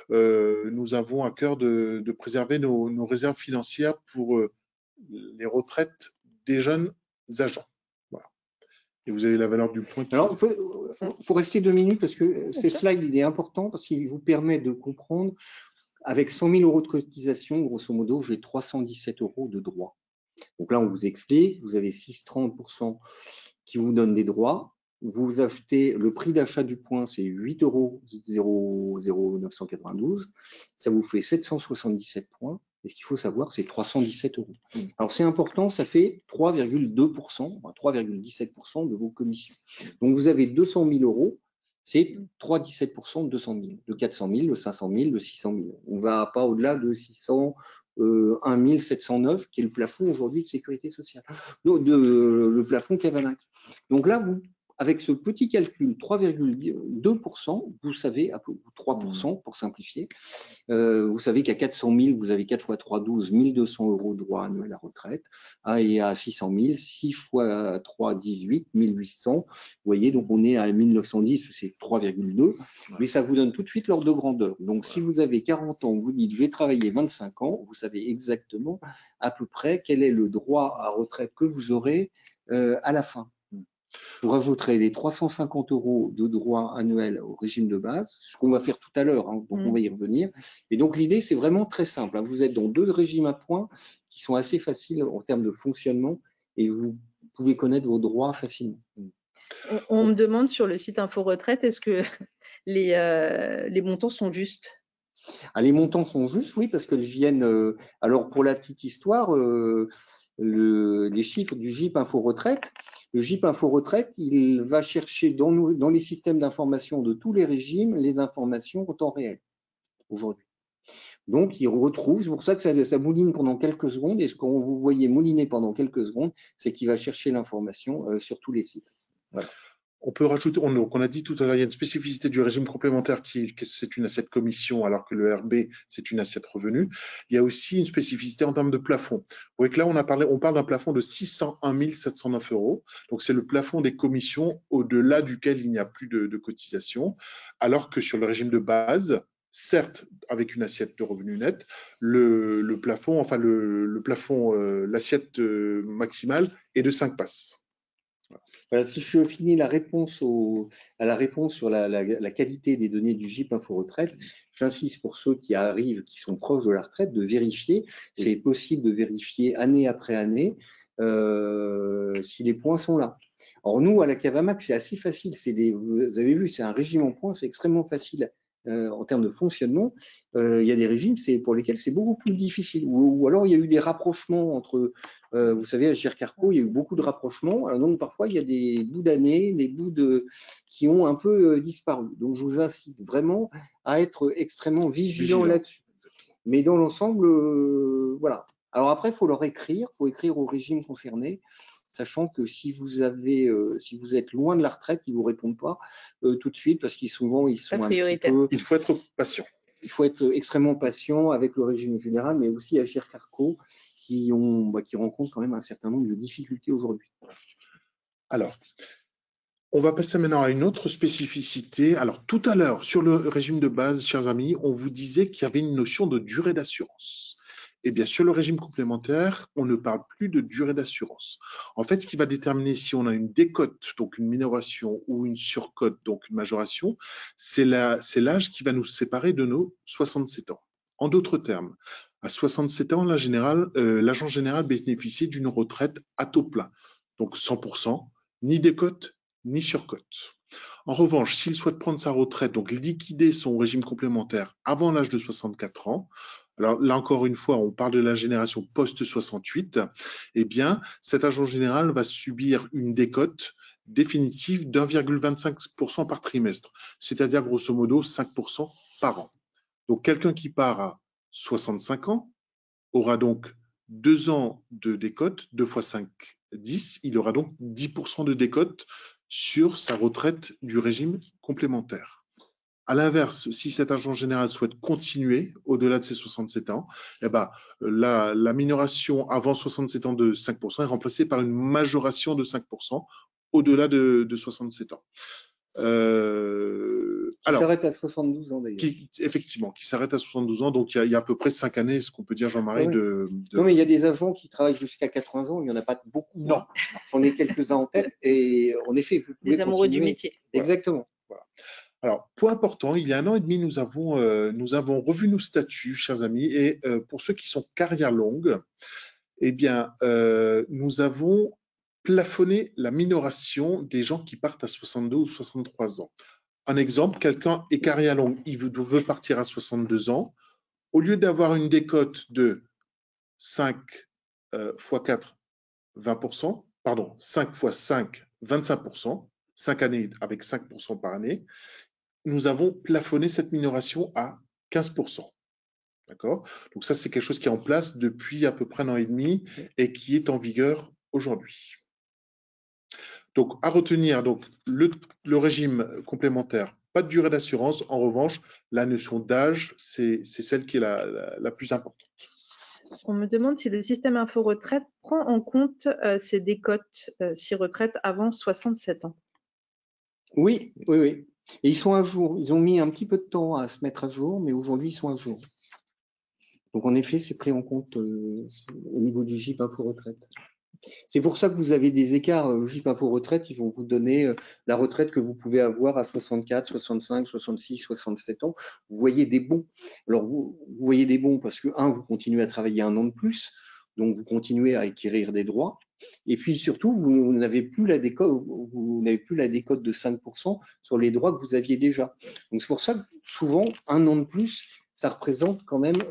nous avons à cœur de préserver nos réserves financières pour les retraites des jeunes agents. Voilà. Et vous avez la valeur du point. Alors, il faut rester 2 minutes parce que ce slide, il est important parce qu'il vous permet de comprendre. Avec 100 000 euros de cotisation, grosso modo, j'ai 317 euros de droits. Donc là, on vous explique, vous avez 6,30% qui vous donnent des droits. Vous achetez, le prix d'achat du point, c'est 8,00992 €. Ça vous fait 777 points. Et ce qu'il faut savoir, c'est 317 euros. Alors, c'est important, ça fait 3,2%, 3,17% de vos commissions. Donc, vous avez 200 000 euros c'est 3,17% de 200 000, de 400 000, de 500 000, de 600 000. On ne va pas au-delà de 1 709, qui est le plafond aujourd'hui de sécurité sociale, le plafond Cavanac. Donc là, avec ce petit calcul, 3,2%, vous savez, 3% pour simplifier, vous savez qu'à 400 000, vous avez 4 x 3, 12, 1 200 € de droit annuel à retraite, et à 600 000, 6 x 3, 18, 1 800. Vous voyez, donc on est à 1910, c'est 3,2, mais ça vous donne tout de suite l'ordre de grandeur. Donc si vous avez 40 ans, vous dites je vais travailler 25 ans, vous savez exactement à peu près quel est le droit à retraite que vous aurez à la fin. Vous rajouterez les 350 € de droit annuel au régime de base, ce qu'on va faire tout à l'heure, donc on va y revenir. Et donc l'idée, c'est vraiment très simple. Vous êtes dans 2 régimes à points qui sont assez faciles en termes de fonctionnement et vous pouvez connaître vos droits facilement. On me demande sur le site Info Retraite, est-ce que les montants sont justes? Les montants sont justes, oui, parce qu'ils viennent. Alors pour la petite histoire, les chiffres du GIP Info Retraite. Le GIP Info Retraite, il va chercher dans les systèmes d'information de tous les régimes les informations en temps réel aujourd'hui. Donc, il retrouve, c'est pour ça que ça mouline pendant quelques secondes, et ce qu'on vous voyez mouliner pendant quelques secondes, c'est qu'il va chercher l'information sur tous les sites. Voilà. On peut rajouter, on a dit tout à l'heure, il y a une spécificité du régime complémentaire qui c'est une assiette commission, alors que le RB, c'est une assiette revenu. Il y a aussi une spécificité en termes de plafond. Vous voyez que là, on parle d'un plafond de 601 709 €. Donc, c'est le plafond des commissions au-delà duquel il n'y a plus de cotisation, alors que sur le régime de base, certes, avec une assiette de revenu net, le plafond, l'assiette maximale est de 5 passes. Voilà, si je finis la réponse à la réponse sur la qualité des données du GIP Info Retraite, j'insiste pour ceux qui arrivent, qui sont proches de la retraite, de vérifier. C'est possible de vérifier année après année si les points sont là. Alors nous, à la Cavamac, c'est assez facile. Vous avez vu, c'est un régime en points, c'est extrêmement facile. En termes de fonctionnement, il y a des régimes pour lesquels c'est beaucoup plus difficile. Ou alors, il y a eu des rapprochements entre, vous savez, à Gircarco, il y a eu beaucoup de rapprochements. Alors, donc, parfois, il y a des bouts d'années, des bouts qui ont un peu disparu. Donc, je vous incite vraiment à être extrêmement vigilant là-dessus. Mais dans l'ensemble, voilà. Alors après, il faut leur écrire, il faut écrire au régime concerné, sachant que si vous êtes loin de la retraite, ils ne vous répondent pas tout de suite parce qu'ils sont un petit peu… Il faut être patient. Il faut être extrêmement patient avec le régime général, mais aussi à Gircarco, qui rencontrent quand même un certain nombre de difficultés aujourd'hui. Alors, on va passer maintenant à une autre spécificité. Alors, tout à l'heure, sur le régime de base, chers amis, on vous disait qu'il y avait une notion de durée d'assurance. Eh bien, sur le régime complémentaire, on ne parle plus de durée d'assurance. En fait, ce qui va déterminer si on a une décote, donc une minoration, ou une surcote, donc une majoration, c'est l'âge qui va nous séparer de nos 67 ans. En d'autres termes, à 67 ans, l'agent général bénéficie d'une retraite à taux plein, donc 100%, ni décote, ni surcote. En revanche, s'il souhaite prendre sa retraite, donc liquider son régime complémentaire avant l'âge de 64 ans, alors là encore une fois, on parle de la génération post-68, eh bien, cet agent général va subir une décote définitive d'1,25% par trimestre, c'est-à-dire grosso modo 5% par an. Donc, quelqu'un qui part à 65 ans aura donc 2 ans de décote, 2 x 5, 10, il aura donc 10% de décote sur sa retraite du régime complémentaire. À l'inverse, si cet agent général souhaite continuer au-delà de ses 67 ans, eh ben, la minoration avant 67 ans de 5% est remplacée par une majoration de 5% au-delà de 67 ans. Qui s'arrête à 72 ans d'ailleurs. Effectivement, qui s'arrête à 72 ans. Donc, il y a à peu près 5 années, ce qu'on peut dire, Jean-Marie, Non, mais il y a des agents qui travaillent jusqu'à 80 ans, il n'y en a pas beaucoup. Non. J'en ai quelques-uns en tête. Et en effet, vous pouvez des amoureux du métier. Exactement. Voilà. Alors, point important, il y a 1 an et demi, nous avons revu nos statuts, chers amis, et pour ceux qui sont carrière longue, eh bien, nous avons plafonné la minoration des gens qui partent à 62 ou 63 ans. Un exemple, quelqu'un est carrière longue, il veut partir à 62 ans, au lieu d'avoir une décote de 5 x 4, 20%, pardon, 5 x 5, 25%, 5 années avec 5% par année, nous avons plafonné cette minoration à 15%. D'accord? Donc ça, c'est quelque chose qui est en place depuis à peu près un an et demi et qui est en vigueur aujourd'hui. Donc, à retenir, donc, le régime complémentaire, pas de durée d'assurance. En revanche, la notion d'âge, c'est celle qui est la plus importante. On me demande si le système Info Retraite prend en compte ces décotes si retraite avant 67 ans. Oui, oui, oui. Et ils sont à jour. Ils ont mis un petit peu de temps à se mettre à jour, mais aujourd'hui, ils sont à jour. Donc, en effet, c'est pris en compte au niveau du GIP Info Retraite. C'est pour ça que vous avez des écarts au GIP Info Retraite. Ils vont vous donner la retraite que vous pouvez avoir à 64, 65, 66, 67 ans. Vous voyez des bons. Alors, vous voyez des bons parce que, vous continuez à travailler un an de plus. Donc, vous continuez à acquérir des droits. Et puis, surtout, vous n'avez plus la décote de 5% sur les droits que vous aviez déjà. Donc, c'est pour ça que souvent, un an de plus, ça représente quand même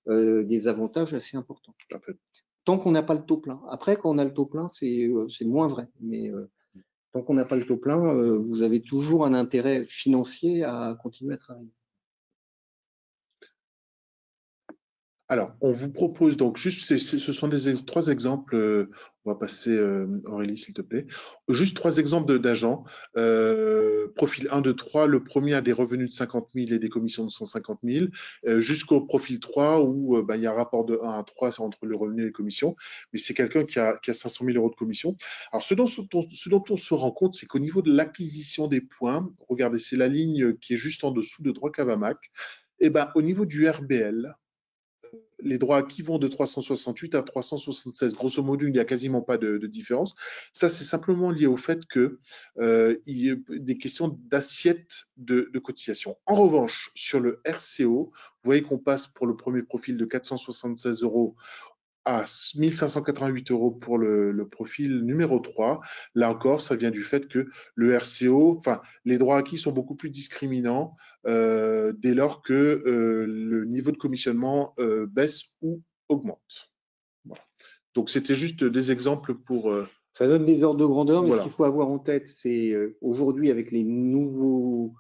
des avantages assez importants. Tant qu'on n'a pas le taux plein. Après, quand on a le taux plein, c'est moins vrai. Mais tant qu'on n'a pas le taux plein, vous avez toujours un intérêt financier à continuer à travailler. Alors, on vous propose donc juste, ce sont trois exemples. On va passer, Aurélie, s'il te plaît. Juste trois exemples d'agents. Profil 1, 2, 3. Le premier a des revenus de 50 000 et des commissions de 150 000. Jusqu'au profil 3 où il y a un rapport de 1 à 3 entre le revenu et les commissions. Mais c'est quelqu'un qui a 500 000 euros de commission. Alors, ce dont on se rend compte, c'est qu'au niveau de l'acquisition des points, regardez, c'est la ligne qui est juste en dessous de droit Cavamac. Et au niveau du RBL, les droits acquis vont de 368 à 376. Grosso modo, il n'y a quasiment pas de différence. Ça, c'est simplement lié au fait qu'il y a des questions d'assiette de cotisation. En revanche, sur le RCO, vous voyez qu'on passe pour le premier profil de 476 euros à 1588 euros pour le profil numéro 3. Là encore, ça vient du fait que le RCO, les droits acquis sont beaucoup plus discriminants dès lors que le niveau de commissionnement baisse ou augmente. Voilà. Donc, c'était juste des exemples pour… Ça donne des ordres de grandeur, mais voilà. Ce qu'il faut avoir en tête, c'est aujourd'hui, avec les nouveaux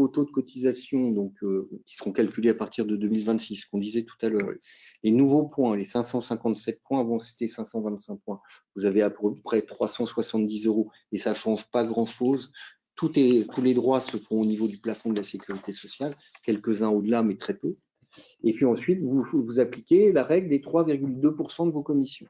taux de cotisation donc, qui seront calculés à partir de 2026, qu'on disait tout à l'heure. Oui. Les nouveaux points, les 557 points, avant c'était 525 points. Vous avez à peu près 370 euros et ça ne change pas grand-chose. Tous les droits se font au niveau du plafond de la sécurité sociale, quelques-uns au-delà, mais très peu. Et puis ensuite, vous appliquez la règle des 3,2% de vos commissions.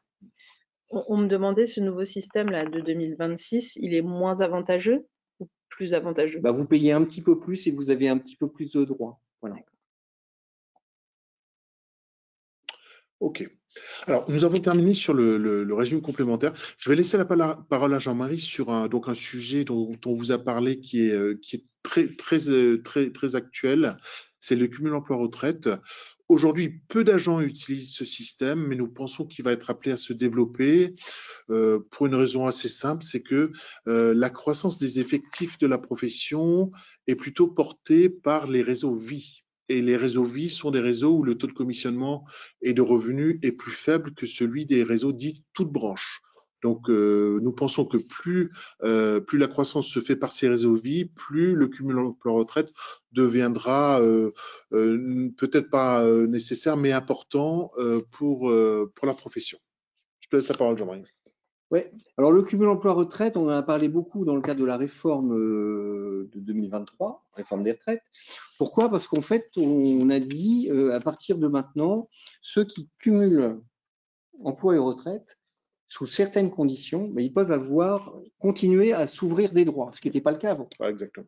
On me demandait, ce nouveau système-là de 2026, il est moins avantageux ou plus avantageux? Vous payez un petit peu plus et vous avez un petit peu plus de droits. Voilà. Ok. Alors, nous avons terminé sur le régime complémentaire. Je vais laisser la parole à Jean-Marie sur un sujet dont on vous a parlé qui est très actuel. C'est le cumul emploi-retraite. Aujourd'hui, peu d'agents utilisent ce système, mais nous pensons qu'il va être appelé à se développer pour une raison assez simple, c'est que la croissance des effectifs de la profession est plutôt portée par les réseaux vie. Et les réseaux vie sont des réseaux où le taux de commissionnement et de revenus est plus faible que celui des réseaux dits toutes branches. Donc, nous pensons que plus la croissance se fait par ces réseaux vie, plus le cumul emploi-retraite deviendra peut-être pas nécessaire, mais important pour la profession. Je te laisse la parole, Jean-Marie. Oui, alors le cumul emploi-retraite, on en a parlé beaucoup dans le cadre de la réforme de 2023, réforme des retraites. Pourquoi? Parce qu'en fait, on a dit, à partir de maintenant, ceux qui cumulent emploi et retraite, sous certaines conditions, ils peuvent continuer à s'ouvrir des droits, ce qui n'était pas le cas avant. Ouais, exactement.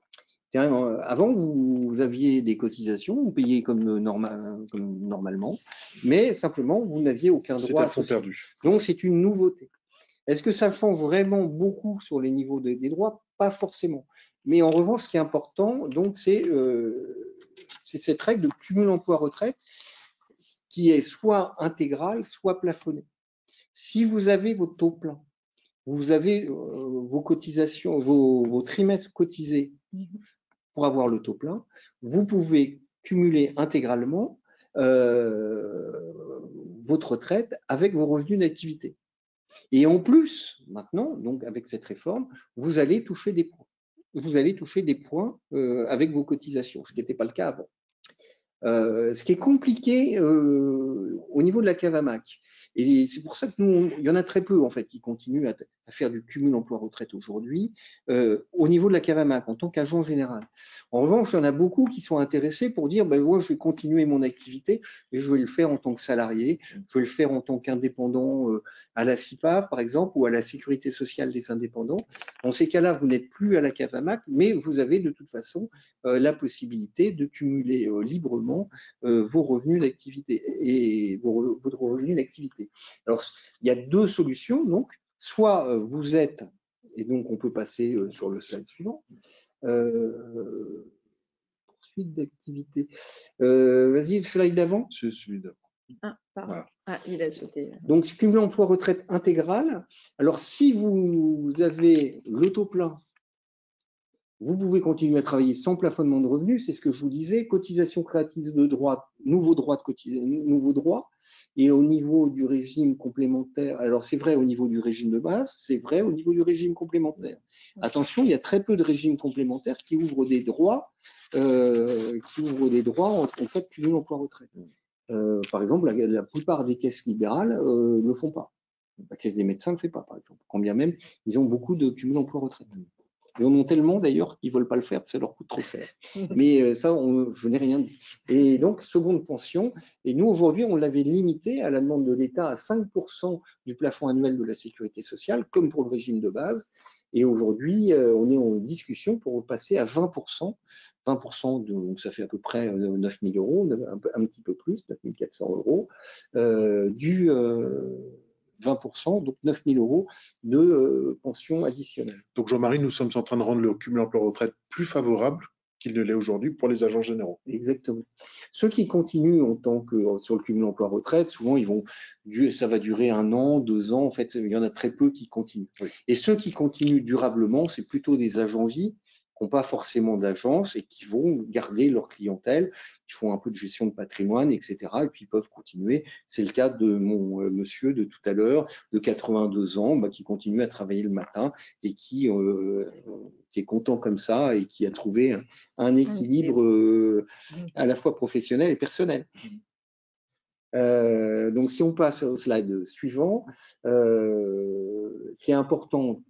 Avant, vous aviez des cotisations, vous payiez comme normalement, mais simplement, vous n'aviez aucun droit. C'est un fonds perdu. Donc, c'est une nouveauté. Est-ce que ça change vraiment beaucoup sur les niveaux des droits? Pas forcément. Mais en revanche, ce qui est important, donc, c'est cette règle de cumul emploi-retraite qui est soit intégrale, soit plafonnée. Si vous avez votre taux plein, vous avez vos cotisations, vos trimestres cotisés pour avoir le taux plein, vous pouvez cumuler intégralement votre retraite avec vos revenus d'activité. Et en plus, maintenant, donc avec cette réforme, vous allez toucher des points. Vous allez toucher des points avec vos cotisations, ce qui n'était pas le cas avant. Ce qui est compliqué au niveau de la Cavamac. Et c'est pour ça que nous, il y en a très peu en fait qui continuent à faire du cumul emploi-retraite aujourd'hui au niveau de la Cavamac en tant qu'agent général. En revanche, il y en a beaucoup qui sont intéressés pour dire ben, moi, je vais continuer mon activité et je vais le faire en tant que salarié, je vais le faire en tant qu'indépendant à la CIPAV par exemple ou à la Sécurité sociale des indépendants. Dans ces cas-là, vous n'êtes plus à la Cavamac, mais vous avez de toute façon la possibilité de cumuler librement vos revenus d'activité et votre revenu d'activité. Alors, il y a deux solutions, donc, soit vous êtes, et donc on peut passer sur le slide suivant, poursuite d'activité. Vas-y, le slide d'avant. C'est celui d'avant. Ah, pardon. Voilà. Ah, il a sauté. Donc, cumul emploi-retraite intégral. Alors, si vous avez le taux plein, vous pouvez continuer à travailler sans plafonnement de revenus, c'est ce que je vous disais, cotisation créatrice de droits, nouveau droit de cotisation, nouveau droit, et au niveau du régime complémentaire, alors c'est vrai au niveau du régime de base, c'est vrai au niveau du régime complémentaire. Attention, il y a très peu de régimes complémentaires qui ouvrent des droits, en cas de cumul emploi-retraite. Par exemple, la plupart des caisses libérales ne le font pas. La caisse des médecins ne le fait pas, par exemple, quand bien même ils ont beaucoup de cumul emploi-retraite. Ils en ont tellement d'ailleurs qu'ils ne veulent pas le faire parce que ça leur coûte trop cher. Mais ça, je n'ai rien dit. Et donc, seconde pension, et nous aujourd'hui, on l'avait limité à la demande de l'État à 5% du plafond annuel de la sécurité sociale, comme pour le régime de base. Et aujourd'hui, on est en discussion pour passer à 20%. 20%, donc ça fait à peu près 9 000 euros, un petit peu plus, 9 400 euros, 20%, donc 9 000 euros de pension additionnelle. Donc Jean-Marie, nous sommes en train de rendre le cumul emploi-retraite plus favorable qu'il ne l'est aujourd'hui pour les agents généraux. Exactement. Ceux qui continuent en tant que sur le cumul emploi-retraite, souvent ça va durer 1 an, 2 ans. En fait, il y en a très peu qui continuent. Oui. Et ceux qui continuent durablement, c'est plutôt des agents vie qui n'ont pas forcément d'agence et qui vont garder leur clientèle, qui font un peu de gestion de patrimoine, etc. Et puis ils peuvent continuer. C'est le cas de mon monsieur de tout à l'heure, de 82 ans, qui continue à travailler le matin et qui est content comme ça et qui a trouvé un équilibre à la fois professionnel et personnel. Donc, si on passe au slide suivant, ce qui est important,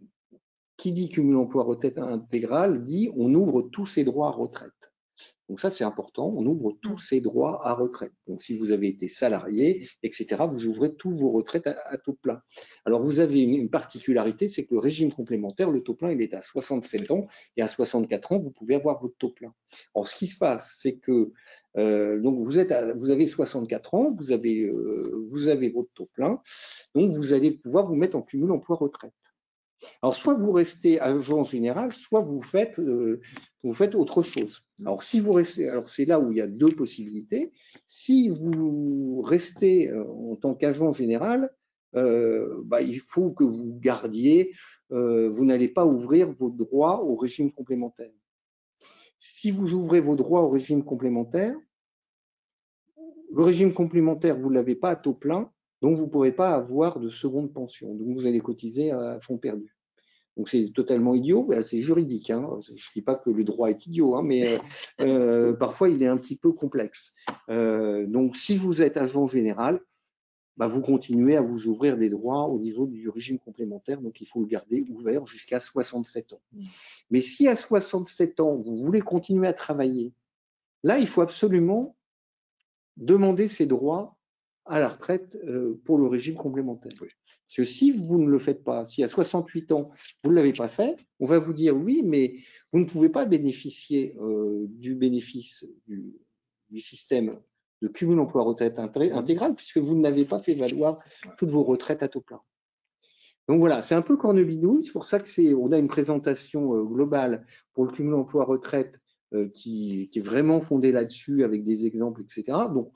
qui dit cumul emploi-retraite intégral, dit on ouvre tous ses droits à retraite. Donc ça, c'est important, on ouvre tous ses droits à retraite. Donc si vous avez été salarié, etc., vous ouvrez tous vos retraites à taux plein. Alors vous avez une particularité, c'est que le régime complémentaire, le taux plein, il est à 67 ans, et à 64 ans, vous pouvez avoir votre taux plein. Alors ce qui se passe, c'est que donc vous avez 64 ans, vous avez votre taux plein, donc vous allez pouvoir vous mettre en cumul emploi-retraite. Alors, soit vous restez agent général, soit vous faites autre chose. Alors, si vous restez, alors c'est là où il y a deux possibilités. Si vous restez en tant qu'agent général, il faut que vous gardiez, vous n'allez pas ouvrir vos droits au régime complémentaire. Si vous ouvrez vos droits au régime complémentaire, le régime complémentaire, vous ne l'avez pas à taux plein, donc vous ne pourrez pas avoir de seconde pension. Donc, vous allez cotiser à fonds perdu. Donc, c'est totalement idiot, c'est juridique. Je ne dis pas que le droit est idiot, mais parfois, il est un petit peu complexe. Donc, si vous êtes agent général, vous continuez à vous ouvrir des droits au niveau du régime complémentaire. Donc, il faut le garder ouvert jusqu'à 67 ans. Mais si à 67 ans, vous voulez continuer à travailler, là, il faut absolument demander ces droits à la retraite pour le régime complémentaire. Oui. Parce que si vous ne le faites pas, si à 68 ans, vous ne l'avez pas fait, on va vous dire oui, mais vous ne pouvez pas bénéficier du bénéfice du système de cumul emploi-retraite intégral puisque vous n'avez pas fait valoir toutes vos retraites à taux plein. Donc voilà, c'est un peu cornebidouille, c'est pour ça qu'on a une présentation globale pour le cumul emploi-retraite qui est vraiment fondée là-dessus avec des exemples, etc. Donc,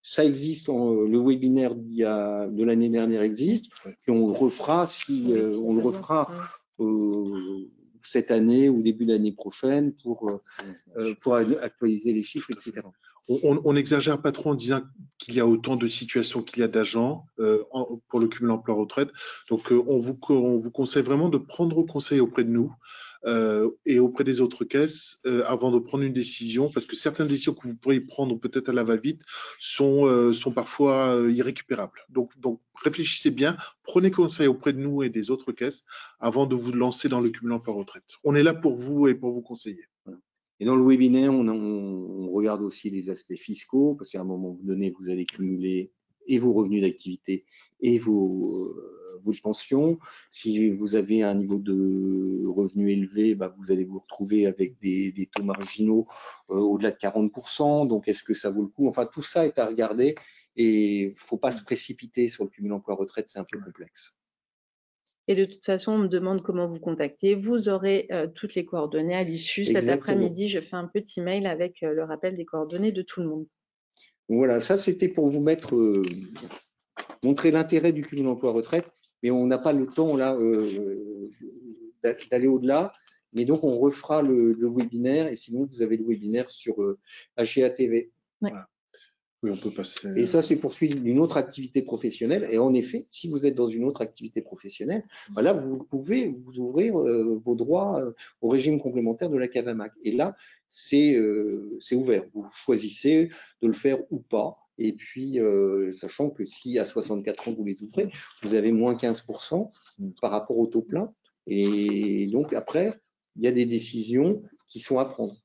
ça existe, le webinaire de l'année cette année ou début d'année prochaine pour actualiser les chiffres, etc. On n'exagère pas trop en disant qu'il y a autant de situations qu'il y a d'agents pour le cumul emploi-retraite. Donc, on vous conseille vraiment de prendre conseil auprès de nous et auprès des autres caisses avant de prendre une décision, parce que certaines décisions que vous pourriez prendre peut-être à la va-vite sont parfois irrécupérables. Donc, réfléchissez bien, prenez conseil auprès de nous et des autres caisses avant de vous lancer dans le cumul emploi-retraite. On est là pour vous et pour vous conseiller. Et dans le webinaire, on regarde aussi les aspects fiscaux, parce qu'à un moment donné, vous allez cumuler et vos revenus d'activité et vos pensions. Si vous avez un niveau de revenu élevé, vous allez vous retrouver avec des taux marginaux au-delà de 40%. Donc, est-ce que ça vaut le coup? Enfin, tout ça est à regarder et il ne faut pas se précipiter sur le cumul emploi-retraite, c'est un peu complexe. Et de toute façon, on me demande comment vous contacter. Vous aurez toutes les coordonnées à l'issue. Cet après-midi, je fais un petit mail avec le rappel des coordonnées de tout le monde. Voilà, ça c'était pour vous montrer l'intérêt du cumul emploi-retraite, mais on n'a pas le temps là d'aller au-delà. Mais donc on refera le webinaire, et sinon vous avez le webinaire sur HGA TV. Ouais. Voilà. Oui, on peut passer. Et ça, c'est pour suivre une autre activité professionnelle. Et en effet, si vous êtes dans une autre activité professionnelle, là, vous pouvez vous ouvrir vos droits au régime complémentaire de la CAVAMAC. Et là, c'est ouvert. Vous choisissez de le faire ou pas. Et puis, sachant que si à 64 ans, vous les ouvrez, vous avez moins 15% par rapport au taux plein. Et donc, après, il y a des décisions qui sont à prendre.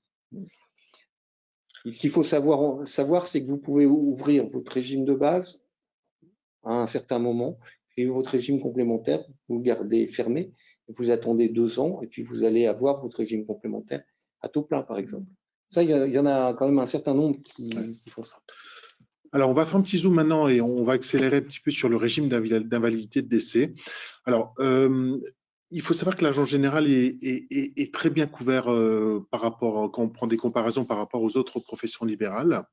Ce qu'il faut savoir, c'est que vous pouvez ouvrir votre régime de base à un certain moment, puis votre régime complémentaire, vous le gardez fermé, vous attendez 2 ans, et puis vous allez avoir votre régime complémentaire à taux plein, par exemple. Ça, il y en a quand même un certain nombre qui font ça. Alors, on va faire un petit zoom maintenant et on va accélérer un petit peu sur le régime d'invalidité de décès. Alors, il faut savoir que l'agent général est très bien couvert par rapport, quand on prend des comparaisons par rapport aux autres professions libérales.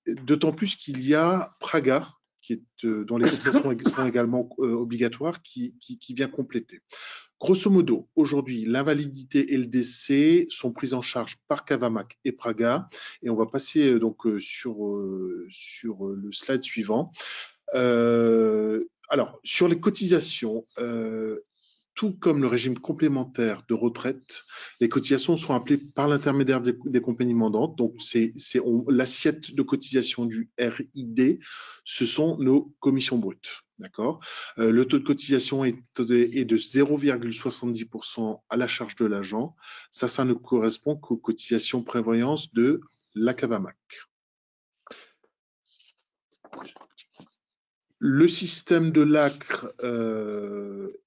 D'autant plus qu'il y a Praga, dont les cotisations sont également obligatoires, qui vient compléter. Grosso modo, aujourd'hui, l'invalidité et le décès sont pris en charge par CAVAMAC et Praga. Et on va passer donc sur le slide suivant. Alors, sur les cotisations, tout comme le régime complémentaire de retraite, les cotisations sont appelées par l'intermédiaire des compagnies mandantes. Donc, l'assiette de cotisation du RID, ce sont nos commissions brutes. D'accord. Le taux de cotisation est de 0,70% à la charge de l'agent. Ça ne correspond qu'aux cotisations prévoyance de la CAVAMAC. Le système de l'ACRE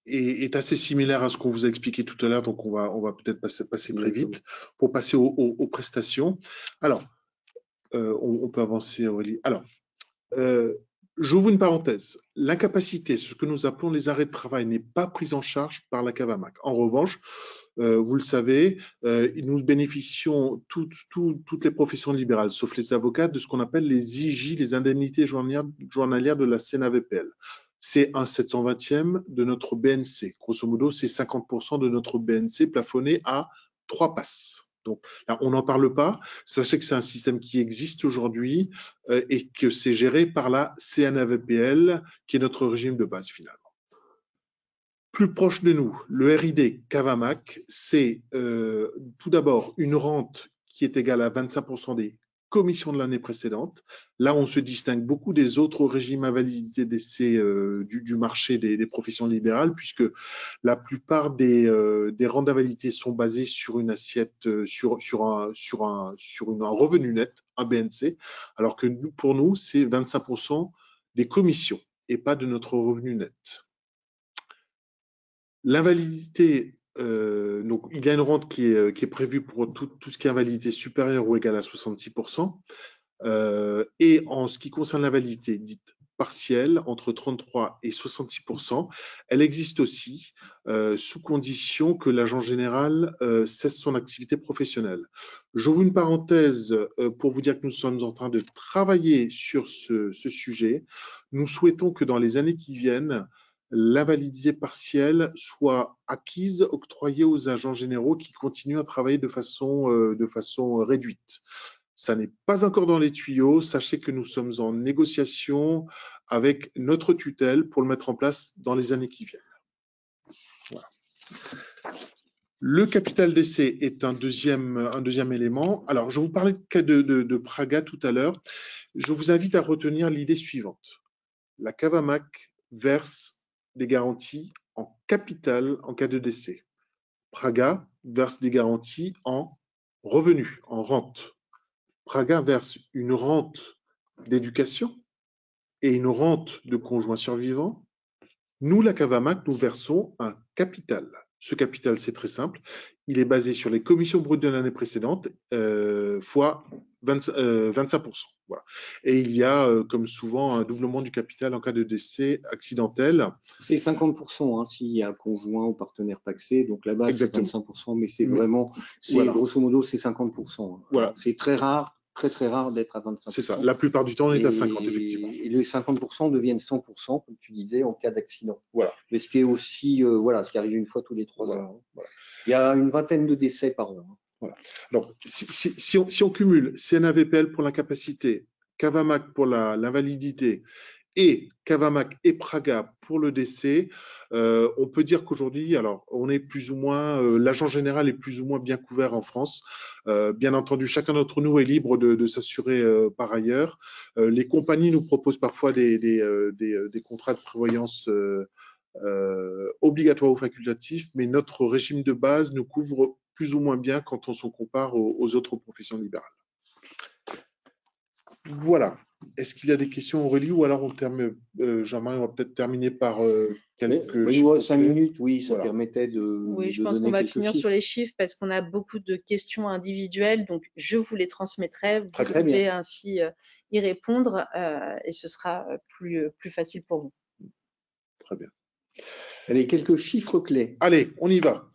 est assez similaire à ce qu'on vous a expliqué tout à l'heure, donc on va peut-être passer très vite pour passer aux prestations. Alors, on peut avancer, Aurélie. Alors, j'ouvre une parenthèse. L'incapacité, ce que nous appelons les arrêts de travail, n'est pas prise en charge par la CAVAMAC. En revanche, vous le savez, nous bénéficions, toutes les professions libérales, sauf les avocats, de ce qu'on appelle les IJ, les indemnités journalières de la CNAVPL. C'est un 720e de notre BNC. Grosso modo, c'est 50% de notre BNC plafonné à 3 passes. Donc là, on n'en parle pas. Sachez que c'est un système qui existe aujourd'hui et que c'est géré par la CNAVPL, qui est notre régime de base finalement. Plus proche de nous, le RID CAVAMAC, c'est tout d'abord une rente qui est égale à 25% des commissions de l'année précédente. Là, on se distingue beaucoup des autres régimes invalidité décès du marché des professions libérales, puisque la plupart des rentes d'invalidité sont basées sur une assiette, sur un revenu net, un BNC, alors que pour nous, c'est 25% des commissions et pas de notre revenu net. L'invalidité, donc il y a une rente qui est prévue pour tout ce qui est invalidité supérieure ou égale à 66%. Et en ce qui concerne l'invalidité dite partielle, entre 33 et 66%, elle existe aussi sous condition que l'agent général cesse son activité professionnelle. J'ouvre une parenthèse pour vous dire que nous sommes en train de travailler sur ce sujet. Nous souhaitons que dans les années qui viennent, l'invalidité partielle soit acquise, octroyée aux agents généraux qui continuent à travailler de façon réduite. Ça n'est pas encore dans les tuyaux. Sachez que nous sommes en négociation avec notre tutelle pour le mettre en place dans les années qui viennent. Voilà. Le capital d'essai est un deuxième élément. Alors, je vous parlais de Praga tout à l'heure. Je vous invite à retenir l'idée suivante. La Cavamac verse des garanties en capital en cas de décès. Praga verse des garanties en revenus, en rente. Praga verse une rente d'éducation et une rente de conjoint survivant. Nous, la Cavamac, nous versons un capital. Ce capital, c'est très simple. Il est basé sur les commissions brutes de l'année précédente fois 25%. Voilà. Et il y a, comme souvent, un doublement du capital en cas de décès accidentel. C'est 50% s'il y a conjoint ou partenaire pacsé. Donc là-bas, c'est 25%, mais c'est vraiment, voilà. Grosso modo, c'est 50%. Voilà. C'est très rare. Très rare d'être à 25%. C'est ça. La plupart du temps, on est à 50, effectivement. Et les 50% deviennent 100%, comme tu disais, en cas d'accident. Voilà. Mais ce qui est aussi, ce qui arrive une fois tous les 3 ans. Voilà. Il y a une vingtaine de décès par an. Voilà. Alors, si on cumule CNAVPL pour l'incapacité, Cavamac pour l'invalidité et Cavamac et Praga pour le décès, on peut dire qu'aujourd'hui, alors on est plus ou moins, l'agent général est plus ou moins bien couvert en France. Bien entendu, chacun d'entre nous est libre de s'assurer par ailleurs. Les compagnies nous proposent parfois des contrats de prévoyance obligatoires ou facultatifs, mais notre régime de base nous couvre plus ou moins bien quand on se compare aux autres professions libérales. Voilà. Est-ce qu'il y a des questions, Aurélie, ou alors on termine, Jean-Marie, on va peut-être terminer par quelques chiffres. 5 minutes, oui, ça permettait de. Oui, je pense qu'on va finir sur les chiffres parce qu'on a beaucoup de questions individuelles, donc je vous les transmettrai. Vous pouvez ainsi y répondre et ce sera plus facile pour vous. Très bien. Allez, quelques chiffres clés. Allez, on y va.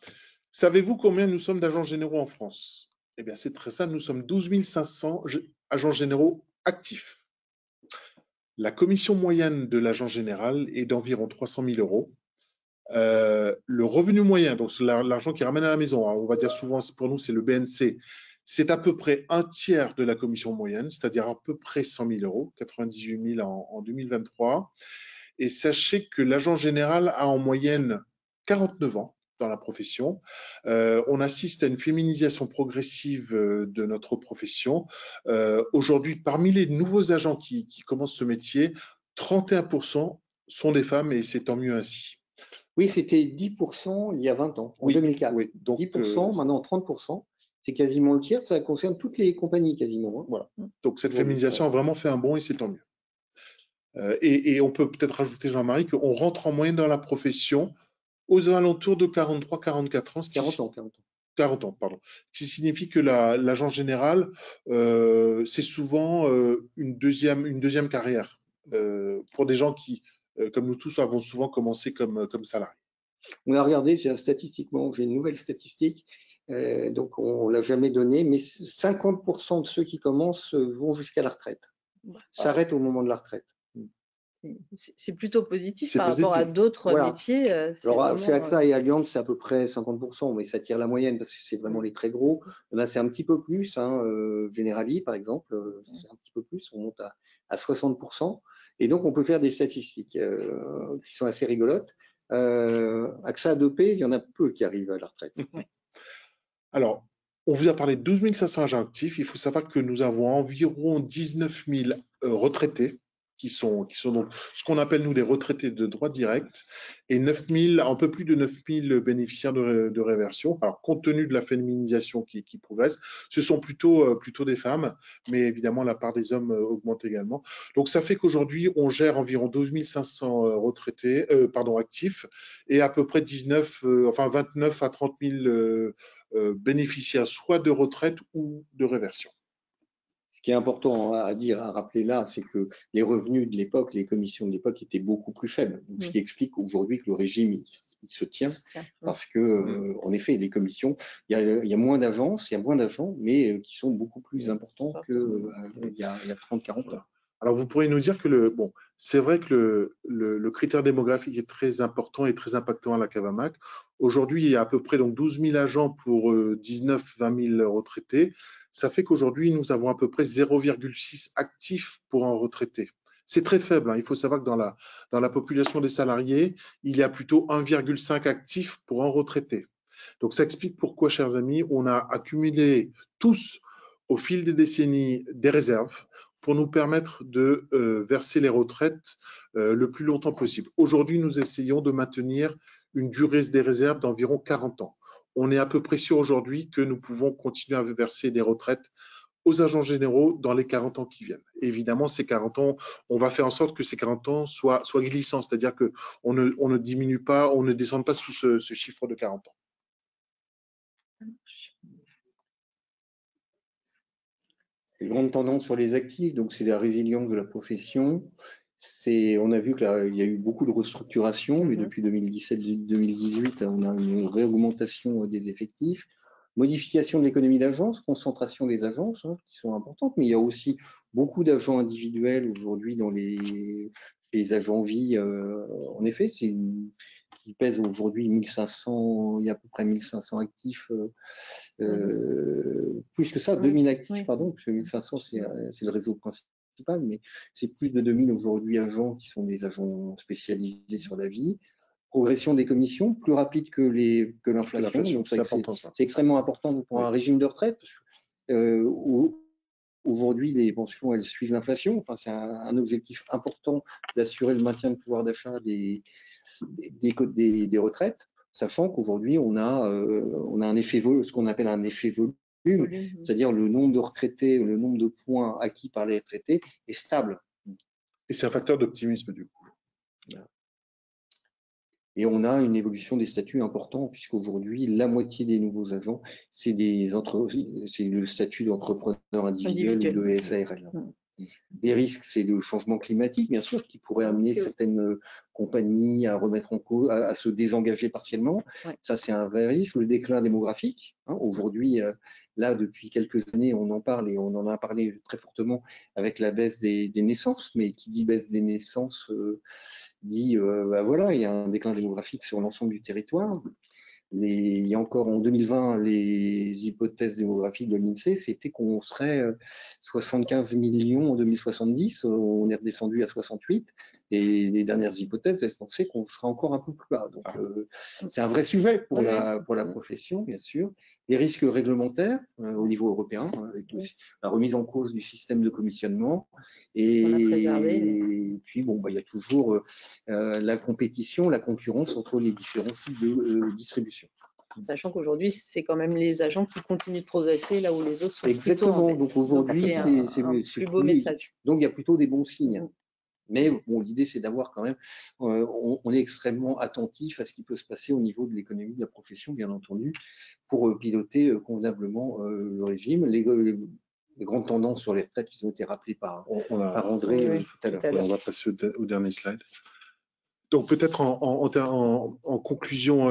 Savez-vous combien nous sommes d'agents généraux en France? Eh bien, c'est très simple, nous sommes 12 500 agents généraux actifs. La commission moyenne de l'agent général est d'environ 300 000 euros. Le revenu moyen, donc l'argent qui ramène à la maison, on va dire souvent pour nous c'est le BNC, c'est à peu près un tiers de la commission moyenne, c'est-à-dire à peu près 100 000 euros, 98 000 en 2023. Et sachez que l'agent général a en moyenne 49 ans dans la profession. On assiste à une féminisation progressive de notre profession. Aujourd'hui, parmi les nouveaux agents qui commencent ce métier, 31% sont des femmes et c'est tant mieux ainsi. Oui, c'était 10% il y a 20 ans, en 2004. Oui, donc, 10%, maintenant 30%. C'est quasiment le tiers, ça concerne toutes les compagnies quasiment. Voilà. Donc cette féminisation a vraiment fait un bond et c'est tant mieux. Et on peut peut-être rajouter, Jean-Marie, qu'on rentre en moyenne dans la profession aux alentours de 43-44 ans. 40 ans, pardon. Ce qui signifie que l'agent général, c'est souvent une deuxième carrière pour des gens qui, comme nous tous, avons souvent commencé comme salariés. On a regardé, statistiquement, j'ai une nouvelle statistique, donc on ne l'a jamais donnée, mais 50% de ceux qui commencent vont jusqu'à la retraite, s'arrêtent au moment de la retraite. C'est plutôt positif par rapport à d'autres métiers. Alors, chez AXA et Allianz, c'est à peu près 50%, mais ça tire la moyenne parce que c'est vraiment les très gros. Là, c'est un petit peu plus. Generali, par exemple, c'est un petit peu plus. On monte à 60%. Et donc, on peut faire des statistiques qui sont assez rigolotes. AXA ADP, il y en a peu qui arrivent à la retraite. Alors, on vous a parlé de 12 500 agents actifs. Il faut savoir que nous avons environ 19 000 retraités qui sont donc ce qu'on appelle nous des retraités de droit direct et un peu plus de 9 000 bénéficiaires de réversion. Alors, compte tenu de la féminisation qui progresse, ce sont plutôt des femmes, mais évidemment, la part des hommes augmente également. Donc, ça fait qu'aujourd'hui, on gère environ 12 500 retraités, actifs et à peu près 29 à 30 000 bénéficiaires soit de retraite ou de réversion. Ce qui est important à rappeler là, c'est que les revenus de l'époque, les commissions de l'époque étaient beaucoup plus faibles. Donc, ce qui explique aujourd'hui que le régime il se tient parce que, en effet, les commissions, il y a moins d'agences, il y a moins d'agents, mais qui sont beaucoup plus importants qu'il y a 30-40 ans. Alors, vous pourriez nous dire que bon, c'est vrai que le critère démographique est très important et très impactant à la Cavamac. Aujourd'hui, il y a à peu près donc 12 000 agents pour 19-20 000 retraités. Ça fait qu'aujourd'hui, nous avons à peu près 0,6 actifs pour un retraité. C'est très faible, hein. Il faut savoir que dans la population des salariés, il y a plutôt 1,5 actifs pour un retraité. Donc, ça explique pourquoi, chers amis, on a accumulé tous, au fil des décennies, des réserves pour nous permettre de verser les retraites le plus longtemps possible. Aujourd'hui, nous essayons de maintenir une durée des réserves d'environ 40 ans. On est à peu près sûr aujourd'hui que nous pouvons continuer à verser des retraites aux agents généraux dans les 40 ans qui viennent. Et évidemment, ces 40 ans, on va faire en sorte que ces 40 ans soient glissants, c'est-à-dire qu'on ne diminue pas, on ne descende pas sous ce chiffre de 40 ans. Les grandes tendances sur les actifs, donc c'est la résilience de la profession. On a vu qu'il y a eu beaucoup de restructuration, mais depuis 2017-2018, on a une réaugmentation des effectifs. Modification de l'économie d'agence, concentration des agences qui sont importantes, mais il y a aussi beaucoup d'agents individuels aujourd'hui dans les agents vie. En effet, qui pèse aujourd'hui 1500, il y a à peu près 1500 actifs, plus que ça, 2000 actifs, pardon, parce que 1500 c'est le réseau principal, mais c'est plus de 2000 aujourd'hui agents qui sont des agents spécialisés sur la vie. Progression des commissions, plus rapide que l'inflation, c'est extrêmement important pour un régime de retraite, où aujourd'hui les pensions elles suivent l'inflation, enfin c'est un objectif important d'assurer le maintien de pouvoir d'achat des retraites, sachant qu'aujourd'hui on a un effet ce qu'on appelle un effet volume, c'est-à-dire le nombre de retraités, le nombre de points acquis par les retraités est stable. Et c'est un facteur d'optimisme du coup. Voilà. Et on a une évolution des statuts importants, puisqu'aujourd'hui, la moitié des nouveaux agents, c'est le statut d'entrepreneur individuel ou de SARL. Des risques, c'est le changement climatique, bien sûr, qui pourrait amener certaines compagnies à remettre en cause, à se désengager partiellement. Ça, c'est un vrai risque. Le déclin démographique. Aujourd'hui, là, depuis quelques années, on en parle et on en a parlé très fortement avec la baisse des naissances. Mais qui dit baisse des naissances dit, voilà, il y a un déclin démographique sur l'ensemble du territoire. Il y a encore en 2020, les hypothèses démographiques de l'INSEE, c'était qu'on serait 75 millions en 2070, on est redescendu à 68, et les dernières hypothèses laissent penser qu'on sera encore un peu plus bas. Donc, c'est un vrai sujet pour la profession, bien sûr. Les risques réglementaires au niveau européen, avec la remise en cause du système de commissionnement, et puis bon, il y a toujours la compétition, la concurrence entre les différents types de distribution. Sachant qu'aujourd'hui, c'est quand même les agents qui continuent de progresser là où les autres sont Exactement. Plutôt en baisse. Donc aujourd'hui, c'est un plus beau message. Donc il y a plutôt des bons signes. Mais bon, l'idée, c'est d'avoir quand même, on est extrêmement attentif à ce qui peut se passer au niveau de l'économie de la profession, bien entendu, pour piloter convenablement le régime. Les grandes tendances sur les retraites qui ont été rappelées par André tout à l'heure. On va passer au dernier slide. Donc peut-être en conclusion,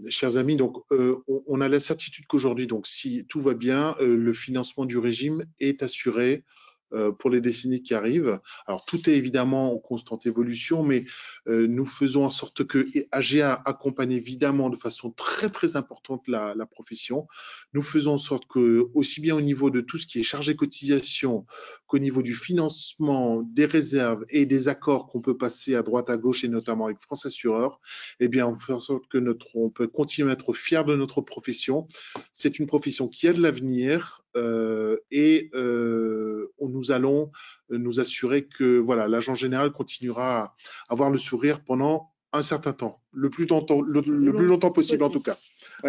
chers amis, donc on a la certitude qu'aujourd'hui, donc si tout va bien, le financement du régime est assuré pour les décennies qui arrivent. Alors tout est évidemment en constante évolution, mais nous faisons en sorte que AGA accompagne évidemment de façon très très importante la profession. Nous faisons en sorte que, aussi bien au niveau de tout ce qui est chargé cotisation qu'au niveau du financement, des réserves et des accords qu'on peut passer à droite à gauche et notamment avec France Assureur, eh bien on fait en sorte que on peut continuer à être fiers de notre profession. C'est une profession qui a de l'avenir et nous allons nous assurer que voilà, l'agent général continuera à avoir le sourire pendant un certain temps, le plus longtemps possible en tout cas.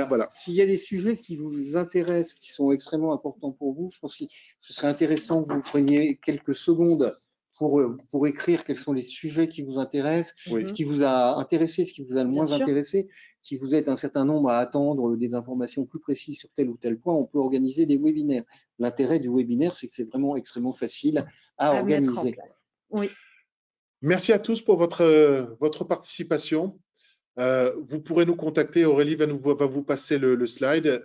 Voilà. S'il y a des sujets qui vous intéressent, qui sont extrêmement importants pour vous, je pense que ce serait intéressant que vous preniez quelques secondes pour écrire quels sont les sujets qui vous intéressent, ce qui vous a intéressé, ce qui vous a le moins intéressé. Si vous êtes un certain nombre à attendre des informations plus précises sur tel ou tel point, on peut organiser des webinaires. L'intérêt du webinaire, c'est que c'est vraiment extrêmement facile à organiser. Oui. Merci à tous pour votre participation. Vous pourrez nous contacter. Aurélie va vous passer le slide.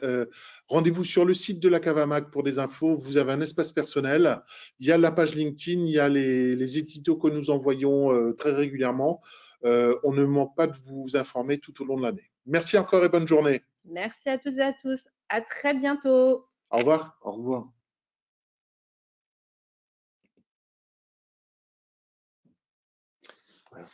Rendez-vous sur le site de la Cavamag pour des infos. Vous avez un espace personnel. Il y a la page LinkedIn, il y a les éditos que nous envoyons très régulièrement. On ne manque pas de vous informer tout au long de l'année. Merci encore et bonne journée. Merci à toutes et à tous. À très bientôt. Au revoir. Au revoir. Voilà.